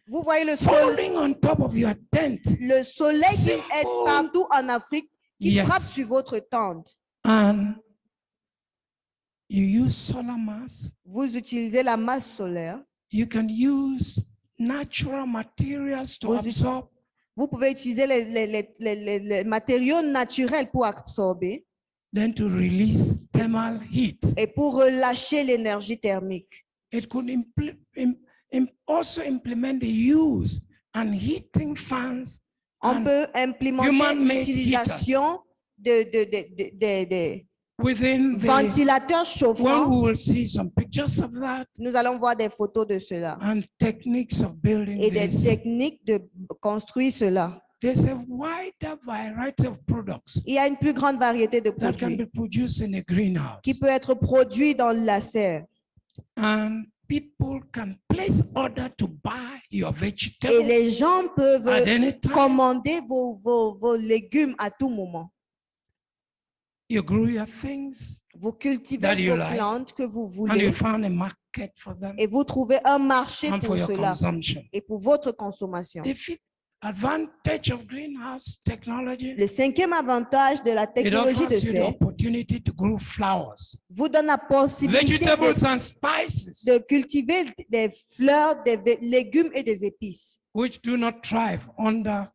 Vous voyez falling on top of your tent. le soleil qui est Simple. partout en Afrique, qui Yes. frappe sur votre tente. And you use solar mass. Vous utilisez la masse solaire. You can use natural materials to Vous- absorb. Vous pouvez utiliser les matériaux naturels pour absorber Then to release thermal heat. et pour relâcher l'énergie thermique. It could also implement the use and heating fans. On and peut implémenter human-made l'utilisation within the, ventilateur when chauffant. we will see some pictures of that Nous allons voir des photos de cela and techniques of building et des this. techniques de construire cela. There's a wider variety of products Il y a une plus grande variété de that can produits be produced in a greenhouse. qui peut être produit dans la serre. And people can place order to buy your Et vegetables les gens peuvent at any time. commander vos légumes à tout moment. You grow your things Vous cultivez that you vos like, plantes que vous and voulez you found a market for them et vous trouvez un marché and pour for your cela consumption. et pour votre consommation. The fifth advantage of greenhouse technology, Le cinquième avantage de la it technologie de offers you the serre opportunity to grow flowers, vous donne la possibilité vegetables and spices de cultiver des fleurs, des légumes et des épices which do not thrive under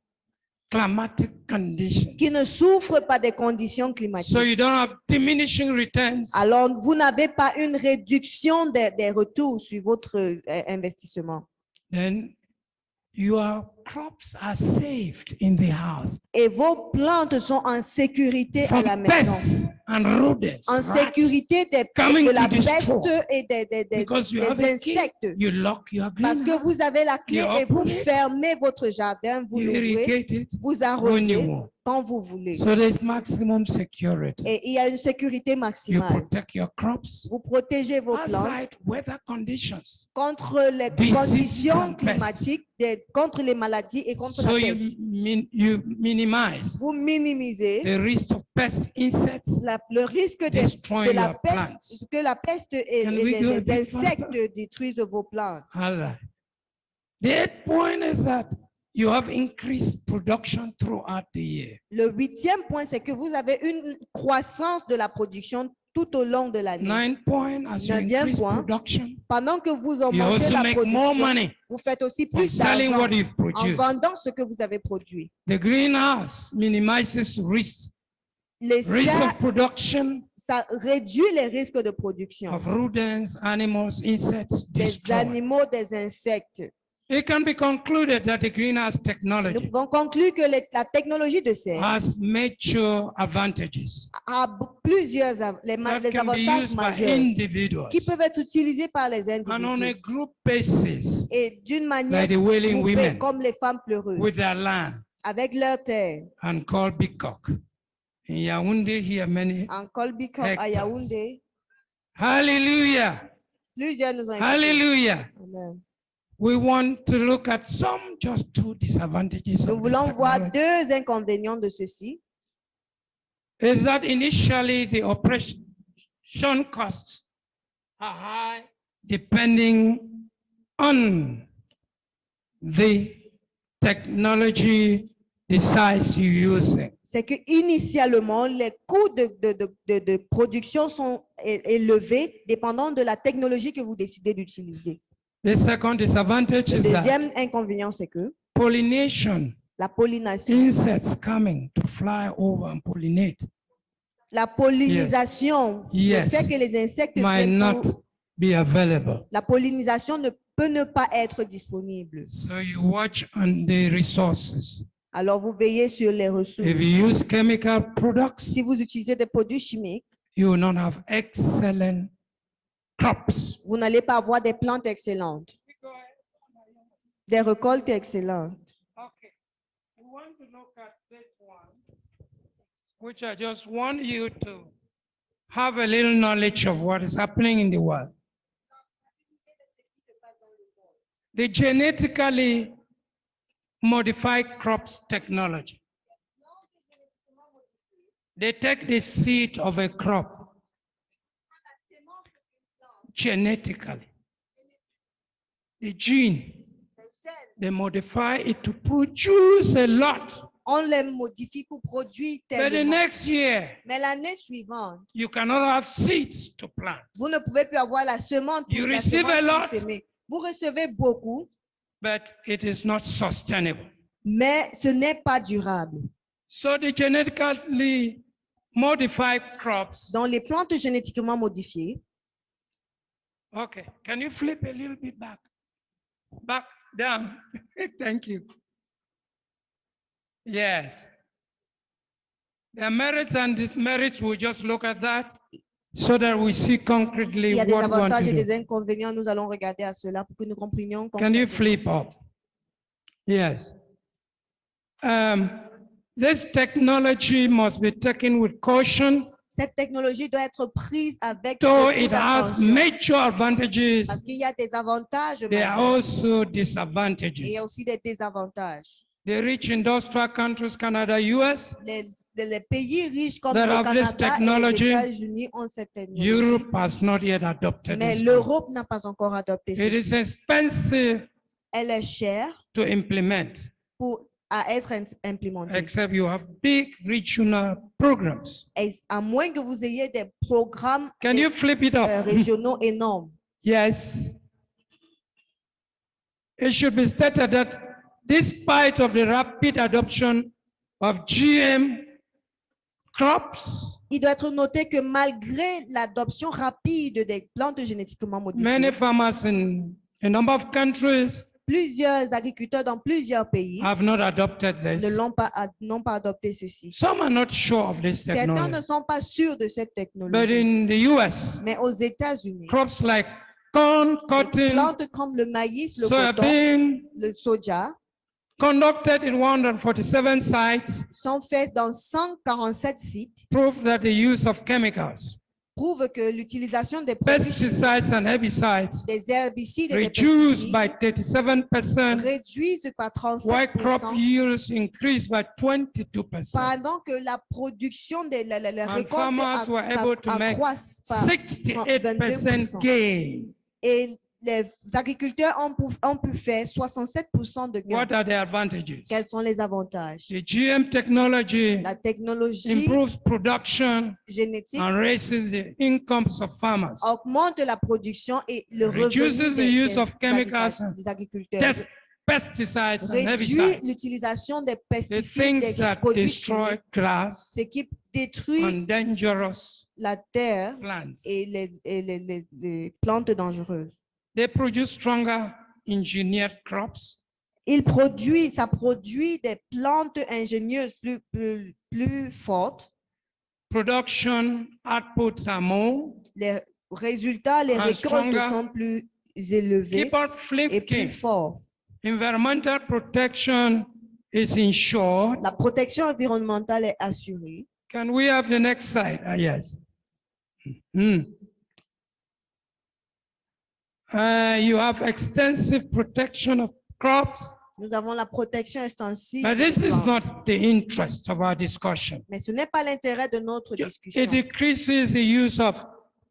climatic conditions. qui ne souffrent pas des conditions climatiques. So you don't have diminishing returns. Alors, vous n'avez pas une réduction des retours sur votre investissement. Then your crops are saved in the house Et vos plantes sont en sécurité à la from maison. pests and rodents, En rats, sécurité coming de la to destroy. peste et because you des have a key. insectes. You lock your Parce que greenhouse, vous avez la clé You et vous open it, fermez votre jardin, vous you l'ouvrez, irrigate it vous when you arrosez want. quand vous voulez. So there's maximum security. Et il y a une sécurité You maximale. protect your crops Vous protégez vos plantes outside weather conditions. contre les Diseases conditions and pests. climatiques, contre les maladies et contre So la you, peste. you minimize Vous minimisez the risk of pest insects le risque de destroying la your peste, plants. que la peste et Can we go a les bit insectes faster? détruisent vos plantes. All right. The 8th point is that you have increased production throughout the year. Le 8e point, c'est que vous avez une croissance de la production tout au long de l'année. 9th point, as you 9e increase point, production, Pendant que vous you augmentez also la make more production, money vous faites aussi from plus selling d'argent what you've en produced. vendant ce que vous avez produit. The greenhouse minimizes risk Les serres, of production ça réduit les risques de production of rodents, animals, insects des destroyed. animaux, des insectes. It can be concluded that the greenhouse Nous technology pouvons conclure que la technologie de serre has major advantages a plusieurs les that can be avantages used by majeurs individuals qui peuvent être utilisés par les and on a individus group basis et d'une manière by the wailing groupée, women comme les femmes pleureuses, with their land avec leur terre. and called Bigcock. In Yaoundé, here many. En Kolbikop, à Hectares. Yaoundé, Hallelujah. plusieurs nous ont invités. Hallelujah. Amen. We want to look at just two disadvantages Nous of this voulons voir technology. deux inconvénients de ceci. Is that initially the operation costs are high depending on the technology, the size you're using. C'est que initialement, les coûts de production sont élevés dépendant de la technologie que vous décidez d'utiliser. The second disadvantage Le is that deuxième inconvénient, c'est que pollination, la pollination. insects coming to fly over and pollinate La pollinisation, Yes. le fait que les insectes might viennent not pour- be available. la pollinisation ne peut ne pas être disponible. So you watch on the resources. Alors, vous veillez sur les ressources. If you use chemical products, Si vous utilisez des produits chimiques, you will not have excellent crops. vous n'allez pas avoir des plantes excellentes, des récoltes excellentes. Okay. We want to look at this one, which I just want you to have a little knowledge of what is happening in the world. The genetically modified crops technology. They take the seed of a crop genetically. The gene, they modify it to produce a lot. On les modifie pour produire But the tellement. next year, Mais l'année suivante, you cannot have seeds to plant. vous ne pouvez plus avoir la semence pour, You la receive semence a pour lot. s'aimer. Vous recevez beaucoup, But it is not sustainable. mais ce n'est pas durable. So the genetically modified crops. Dans les plantes génétiquement modifiées, Okay, can you flip a little bit back? Back down. Thank you. Yes. There are merits and demerits. We'll just look at that so that we see concretely Il y a des what we want avantages to et do. des inconvénients. Nous allons regarder à cela pour que nous comprenions. Can you concrètement. flip up? Yes. This technology must be taken with caution, Cette technologie doit être prise avec though beaucoup it has d'attention. major advantages. Parce qu'il y a des avantages, There are majeurs, also et il y disadvantages. a aussi des désavantages. The rich industrial countries, Canada, US, Les pays riches comme that le have this Canada et les technology, États-Unis ont cette technologie. Europe has not yet adopted Mais this. l'Europe n'a pas encore adopté It is ceci. expensive Elle est chère to implement, à être implémentée. except you have big regional programs. Et à moins que vous ayez des programmes Can you flip it up? régionaux énormes. Yes. It should be stated that despite of the rapid adoption of GM crops, Il doit être noté que malgré l'adoption rapide des plantes génétiquement modifiées, many farmers in a number of countries plusieurs agriculteurs dans plusieurs pays have not adopted ne this. n'ont pas adopté ceci. Some are not sure of this Certains ne technology. sont pas sûrs de cette But technologie. in the US, Mais aux États-Unis, crops like corn, les cotton, plantes comme le maïs, le coton, soybean, le soja conducted in 147 sites, sont faits dans 147 sites, prove that the use of chemicals, prouvent que l'utilisation des produits chimiques, pesticides and herbicides des herbicides et des reduced pesticides by 37%, réduisent par while crop 37%, yields increased by 22%. pendant que la production des la And récolte farmers were able to make accroissent par 68% gain. et les agriculteurs ont pu faire 67% de gains. What are the advantages? Quels sont les avantages? The GM technology La technologie improves production génétique and raises the incomes of farmers. augmente la production et le Reduces revenu the use of chemicals des agriculteurs. Pesticides and Réduit herbicides, l'utilisation des the pesticides, things des that produits destroy chimiques, grass ce qui détruit and dangerous la terre plants. et les plantes dangereuses. They produce stronger engineered crops. Ça produit des plantes ingénieuses plus fortes. Production outputs are more. Les résultats, les And récoltes stronger. sont plus élevés Keep on et plus flipping. forts. Environmental protection is ensured. La protection environnementale est assurée. Can we have the next slide? Yes. Hmm. You have extensive protection of crops, Nous avons la protection extensive. but des this is plantes. not the interest of our discussion. Mais ce n'est pas l'intérêt de notre discussion. It decreases the use of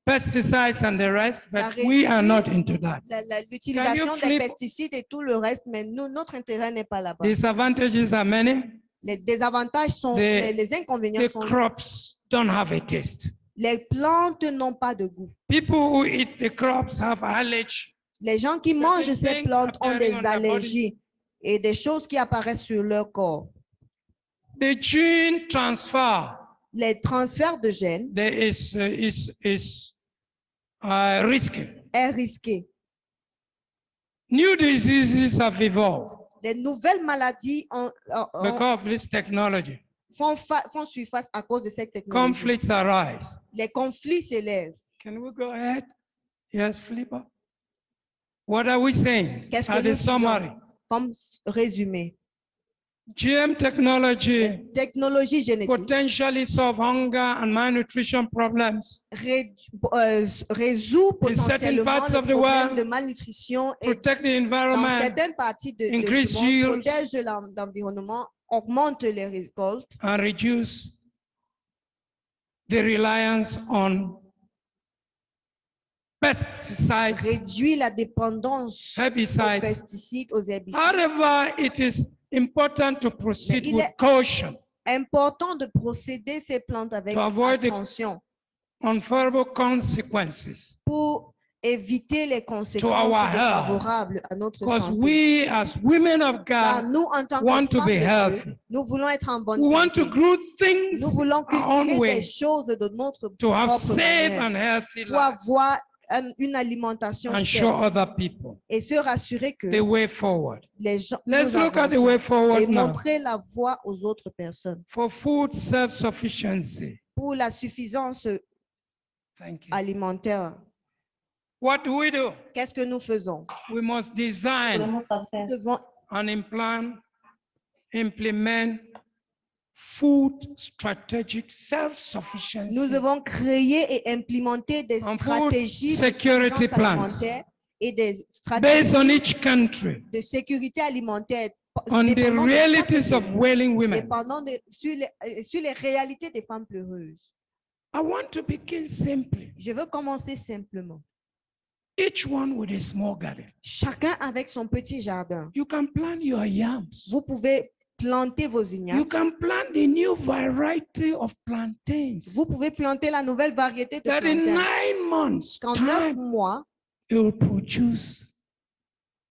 pesticides and the rest, Ça but we are réduit not into that. L'utilisation des flip- pesticides et tout le reste, mais notre intérêt n'est pas là-bas. Disadvantages are many. Les désavantages sont, les inconvénients The sont, crops don't have a taste. les plantes n'ont pas de goût. People who eat the crops have allergy. Les gens qui Certain mangent ces things plantes ont appearing des on their body. allergies et des choses qui apparaissent sur leur corps. The gene transfer Les transferts de gènes there is risky. est risqué. New diseases have evolved Les nouvelles maladies because of this technology. font surface à cause de cette technologie. Conflicts arise. Les conflits s'élèvent. Can we go ahead? Yes, flip up. What are we saying? Qu'est-ce que At nous the summary, disons comme résumé? GM technology Les technologies génétiques potentially solve hunger and malnutrition problems, résout potentiellement parts le of the problème world, de malnutrition et protect the dans environment, certaines parties du increase monde, yields, protège l'environnement, augmente les récoltes and reduce the reliance on pesticides, réduit la dépendance aux herbicides. pesticides, aux herbicides. However, it is important to proceed il with est- caution, Important de procéder ces plantes avec To avoid the- attention unfavorable consequences, pour éviter les conséquences our health, défavorables à notre because santé. we as women of Car God, nous, en tant want que to femmes be de Dieu, healthy. nous voulons être en bonne we want to santé. grow things Nous voulons our own cultiver way des choses de notre to have propre safe manière and healthy pour lives. avoir une alimentation and show saine other people et se rassurer que the way forward. les gens Let's nous look at the avançons way et forward now. montrer la voie aux autres personnes For food self-sufficiency. pour la suffisance Thank you. alimentaire. What do we do? Qu'est-ce que nous faisons? We must design Nous devons and implement food strategic self-sufficiency. Nous devons créer et implémenter des On food stratégies de security suffisance plans alimentaire et des based stratégies on each country, de sécurité alimentaire on the dépendant de chaque realities of pays, wailing women. dépendant sur les réalités des femmes pleureuses. I want to begin simply. Je veux commencer simplement. Each one with a small garden. Chacun avec son petit jardin. You can plant your yams. Vous pouvez planter vos You ignames. can plant the new variety of plantains. Vous pouvez planter la nouvelle variété de That in plantains. 9 months Qu'en 9 time, mois, it will produce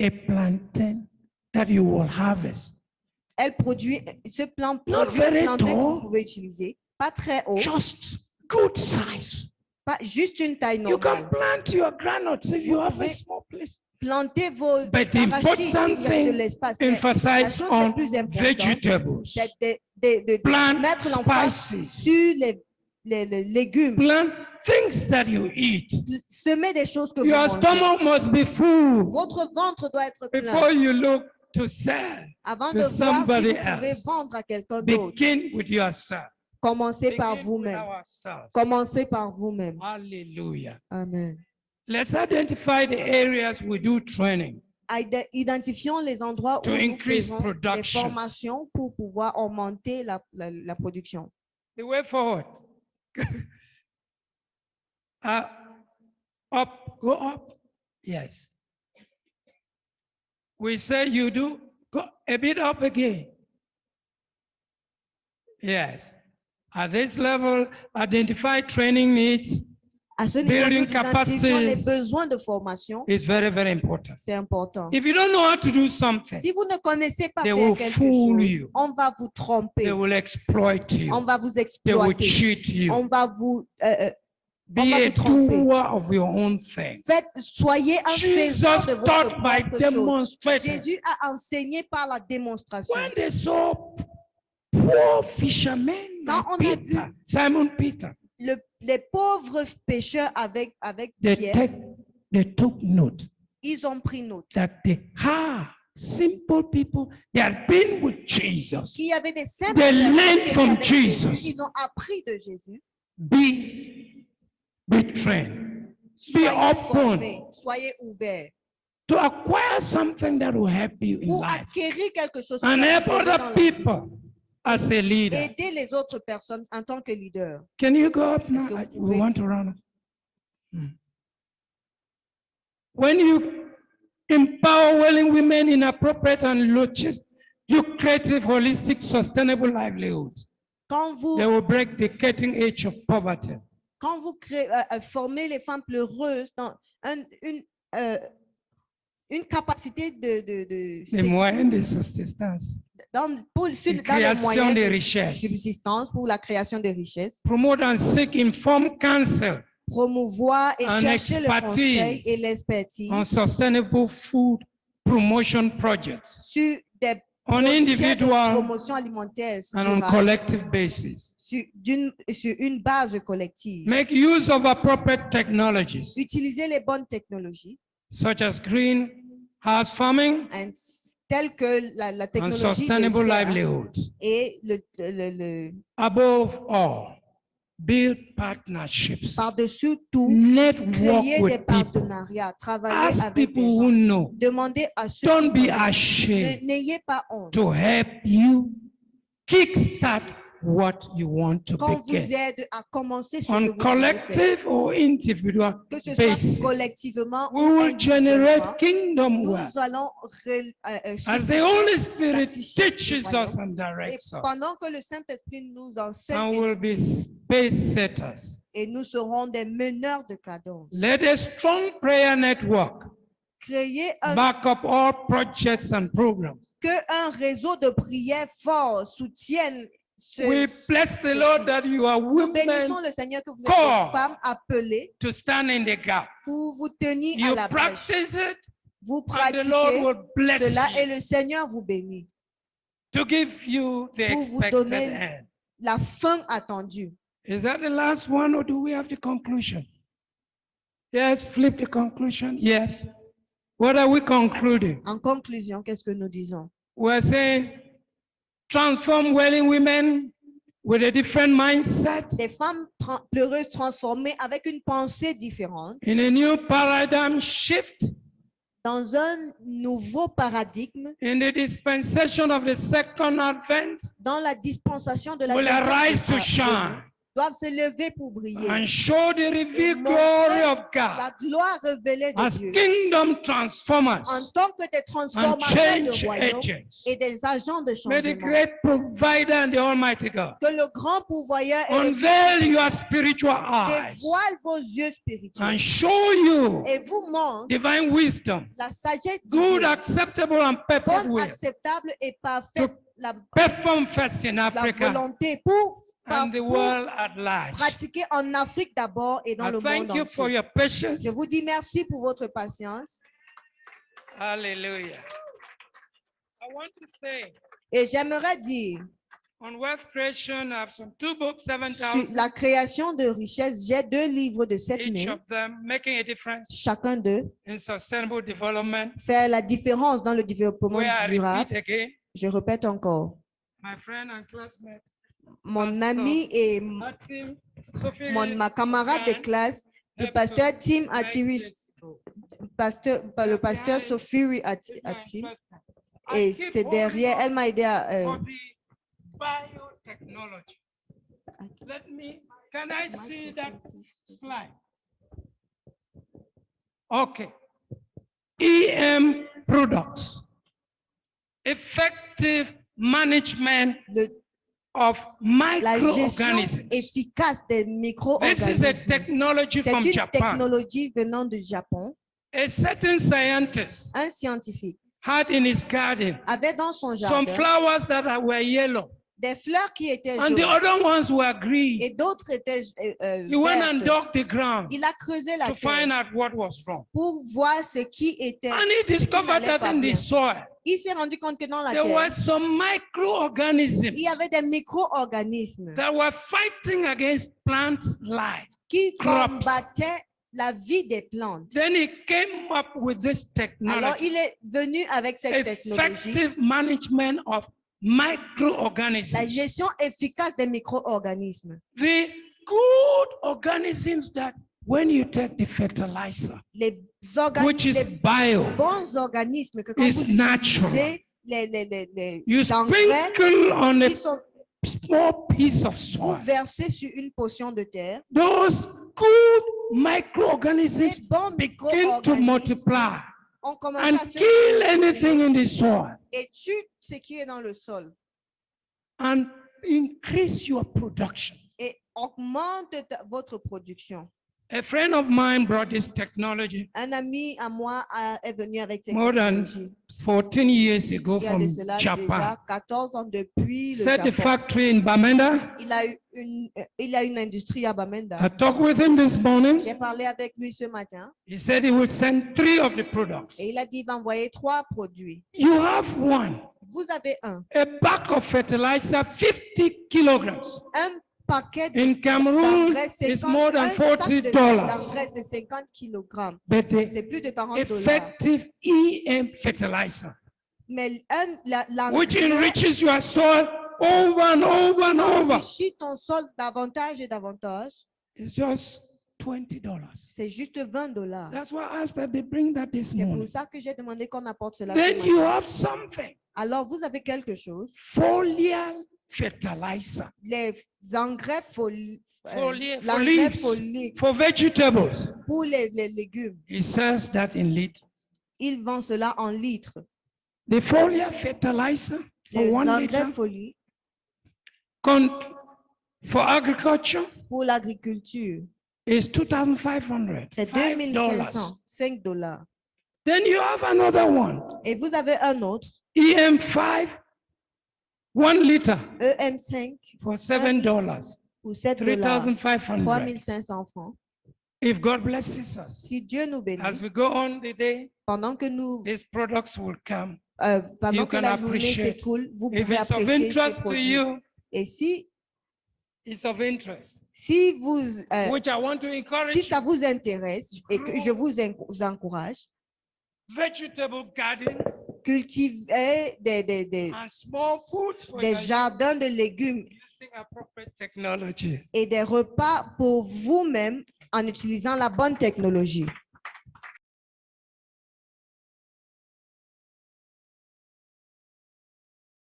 a plantain that you will harvest. elle produit ce plant Not produit very plantain que vous tall. pouvez utiliser. Pas très haut, Just good size. pas juste une taille You can normale. plant your granules if you Vous have a pouvez small place. Plantez vos But the arachides important s'il y a de thing, l'espace. Mais la emphasize chose on la plus importante, vegetables. c'est de Plant mettre l'emphase spices. sur les légumes. Plant things that you eat. Semez des choses que vous Your mangez. stomach must be full Votre ventre doit être before plein. you look to sell. Avant to de voir si somebody vous pouvez else. vendre à quelqu'un d'autre. Begin with yourself. Commencez par Begin with vous-même. ourselves. Commencez par vous-même. Hallelujah. Amen. Let's identify the areas we do training. Identifions les endroits où To nous increase faisons des production. formations pour pouvoir augmenter la production. The way forward. Up, go up. Yes. We say you do, go a bit up again. Yes. At this level, identify training needs À ce niveau, Building nous identifions les capacities. besoins de formation. is very, very important. C'est important. If you don't know how to do something, Si vous ne connaissez pas They faire will quelque fool chose, you. on va vous tromper. they will exploit On you. va vous They will exploiter. cheat you. On va vous Be va a vous tromper. doer of your own thing. soyez un Jesus faiseur de votre taught by propre chose. demonstration. Jésus a enseigné par la démonstration. When they saw poor fishermen Quand like on a Peter, Simon Peter, Les pauvres pêcheurs avec Pierre, they took note ils ont pris note that simple people, they had been with Jesus. qu'il y avait des simples They personnes learned qui étaient from avec Jésus, Jesus. ils ont appris de Jésus. Be trained. Be Soyez open formés, soyez ouverts to acquire something that will help you in pour life acquérir quelque chose qui and va help vous aider dans other la vie. people as a leader. Aider les autres personnes en tant que leader. Can you go up now? que vous We pouvez? want to run up. When you empower willing women in appropriate and lucrative, holistic, sustainable livelihoods, Quand vous, they will break the cutting edge of poverty. quand vous formez les femmes pleureuses dans une capacité Les moyens de subsistance. dans les Création moyens de de richesses. subsistance pour la création de richesses, Promote and seek informed counsel promouvoir et and chercher le conseil expertise et l'expertise on sustainable food promotion projects sur des on projets de individual promotion alimentaire and on durable, collective basis. sur une base collective. Make use of appropriate technologies Utiliser les bonnes technologies such as greenhouse farming telles que la and technologie de sustainable serre livelihoods. et Above all, build partnerships. par-dessus tout, Network créer des with people. partenariats, travailler Ask avec des people who gens. know. Demandez à ceux Don't qui be connaissent. ashamed N'ayez pas honte. to help you kickstart what you want to Qu'on vous begin aide à commencer ce que on vous voulez faire. collective or individual Que ce soit basis. collectivement We ou will individuellement, generate kingdom nous wealth allons as the susciter Holy la Spirit puissance du teaches royaume. us and Et directs us, pendant que le Saint-Esprit nous enseigne and we'll be space setters. et nous serons des meneurs de cadence. Let a strong prayer network Créer back up all projects and programs. qu'un réseau de prière fort soutienne We bless the Lord that you are Nous bénissons women le Seigneur que vous êtes called des femmes appelées to stand in the gap. pour vous tenir à You la brèche. practice it, Vous and the Lord pratiquez will bless cela et you le Seigneur vous bénit to give you the pour vous expected donner end. la fin attendue. Is that the last one, or do we have the conclusion? Yes, flip the conclusion. Yes. What are we concluding? En conclusion, qu'est-ce que nous disons? We're saying transform willing women with a different mindset Des femmes pleureuses transformées avec une pensée différente in a new paradigm shift dans un nouveau paradigme, in the dispensation of the second advent dans la dispensation de la will deuxième arise to venue, shine doivent se lever pour briller. and show the revealed montrer glory of La God gloire révélée de as Dieu kingdom en transformers tant que des and transformateurs change de royaume agents. et des agents de May the changement. great provider and the Almighty God Que le grand pourvoyeur et le unveil your spiritual eyes dévoile vos yeux spirituels and show you et vous montre divine wisdom, la sagesse good, divine, acceptable, and perfect bonne, will. acceptable et parfaite, la Perform first in Africa volonté pour and the world at large. pratiquer en Afrique d'abord et dans I le monde thank you for entier. your patience. Je vous dis merci pour votre patience Hallelujah. I want to say et j'aimerais dire on wealth creation, I have some 2 books, sur 7,000, la création de richesse. J'ai 2 livres de 7 each 000, of them making a difference chacun d'eux. in sustainable development. Faire la différence dans le développement Where I durable. repeat again, Je répète encore. my friend and classmate, Mon Pastor ami et Atim Sophie, ma camarade de classe, le help pasteur to Tim make Atiri, this le pasteur Sophie It's my Ati, first time. et I keep c'est derrière, holding elle m'a aidé à... for the biotechnology. Let me, can I see that slide? Okay. EM products. Effective management of la gestion microorganisms. efficace des This is a micro-organismes. technology C'est from une Japan. technologie venant du Japon. A certain scientist Un scientifique had in his garden avait dans son some jardin flowers that were yellow, des fleurs qui étaient and the jaunes other ones were green. et d'autres étaient He went and vertes. dug the ground Il a creusé la to find terre out what was wrong. pour voir ce qui était. And he discovered n'allait that pas in the bien. soil, Il s'est rendu compte que dans la there were terre, some microorganisms il y avait des micro-organismes that were fighting against plant life. qui crops. combattaient la vie des plantes. Then he came up with this Alors, technology, il est venu avec cette technologie, effective management of la microorganisms. gestion efficace des micro-organismes. The good organisms that when you take the fertilizer, Les, which is les bio, bons organismes que quand is vous natural. utilisez les You engrais sprinkle on a qui sont small piece of vous soil. versés sur une portion de terre, Those good microorganisms les bons begin to micro-organismes multiply ont commencé and à se kill anything in the soil et tuent ce qui est dans le sol and increase your production. et augmente votre production. A friend of mine brought this technology Un ami à moi est venu avec cette more than technologie. 14 years ago Il y a from de cela Japan. déjà 14 ans depuis le Set the Japon. factory in Bamenda. Il a une industrie à Bamenda. I talked with him this morning. J'ai parlé avec lui ce matin He said he will send 3 of the products. et il a dit qu'il va envoyer 3 produits. You have one, Vous avez un bag of fertilizer, 50 kilograms. paquet In Cameroon, d'engrais, it's 50, more than un sac de $40. d'engrais, c'est 50 kilogrammes. But the C'est plus de 40 $. effective EM fertilizer, Mais which l'engrais enriches your soil over and over and over, enrichit ton sol davantage et davantage. is just $20. C'est juste 20 $. That's why I asked that they bring that this C'est pour morning. ça que j'ai demandé qu'on apporte cela. ce Then you matin. have something. Alors, vous avez quelque chose. Foliar fertilizer Les engrais Foliar, for l'engrais leaves, folique for vegetables. pour les légumes. He sells that in liters. Ils vendent cela en litres. The foliar fertilizer for Les 1 engrais liter foliques for agriculture pour l'agriculture, is $2,500. c'est $5. 2500, 5 $. Then you have another one, Et vous avez un autre, EM5 1 liter EM5 for $7, pour 7 dollars, 3,500. 3500 francs. If God blesses us, Si Dieu nous bénit, as we go on the day, pendant que nous, these products will come. pendant you que can la journée appreciate. s'écoule, vous If pouvez it's of apprécier ces interest to produits. you, Et si it's of interest, vous, which I want to si encourage ça you. vous intéresse et que je vous encourage, Vegetable gardens cultiver and small foods for des your jardins de légumes using appropriate technology. et des repas pour vous-même en utilisant la bonne technologie.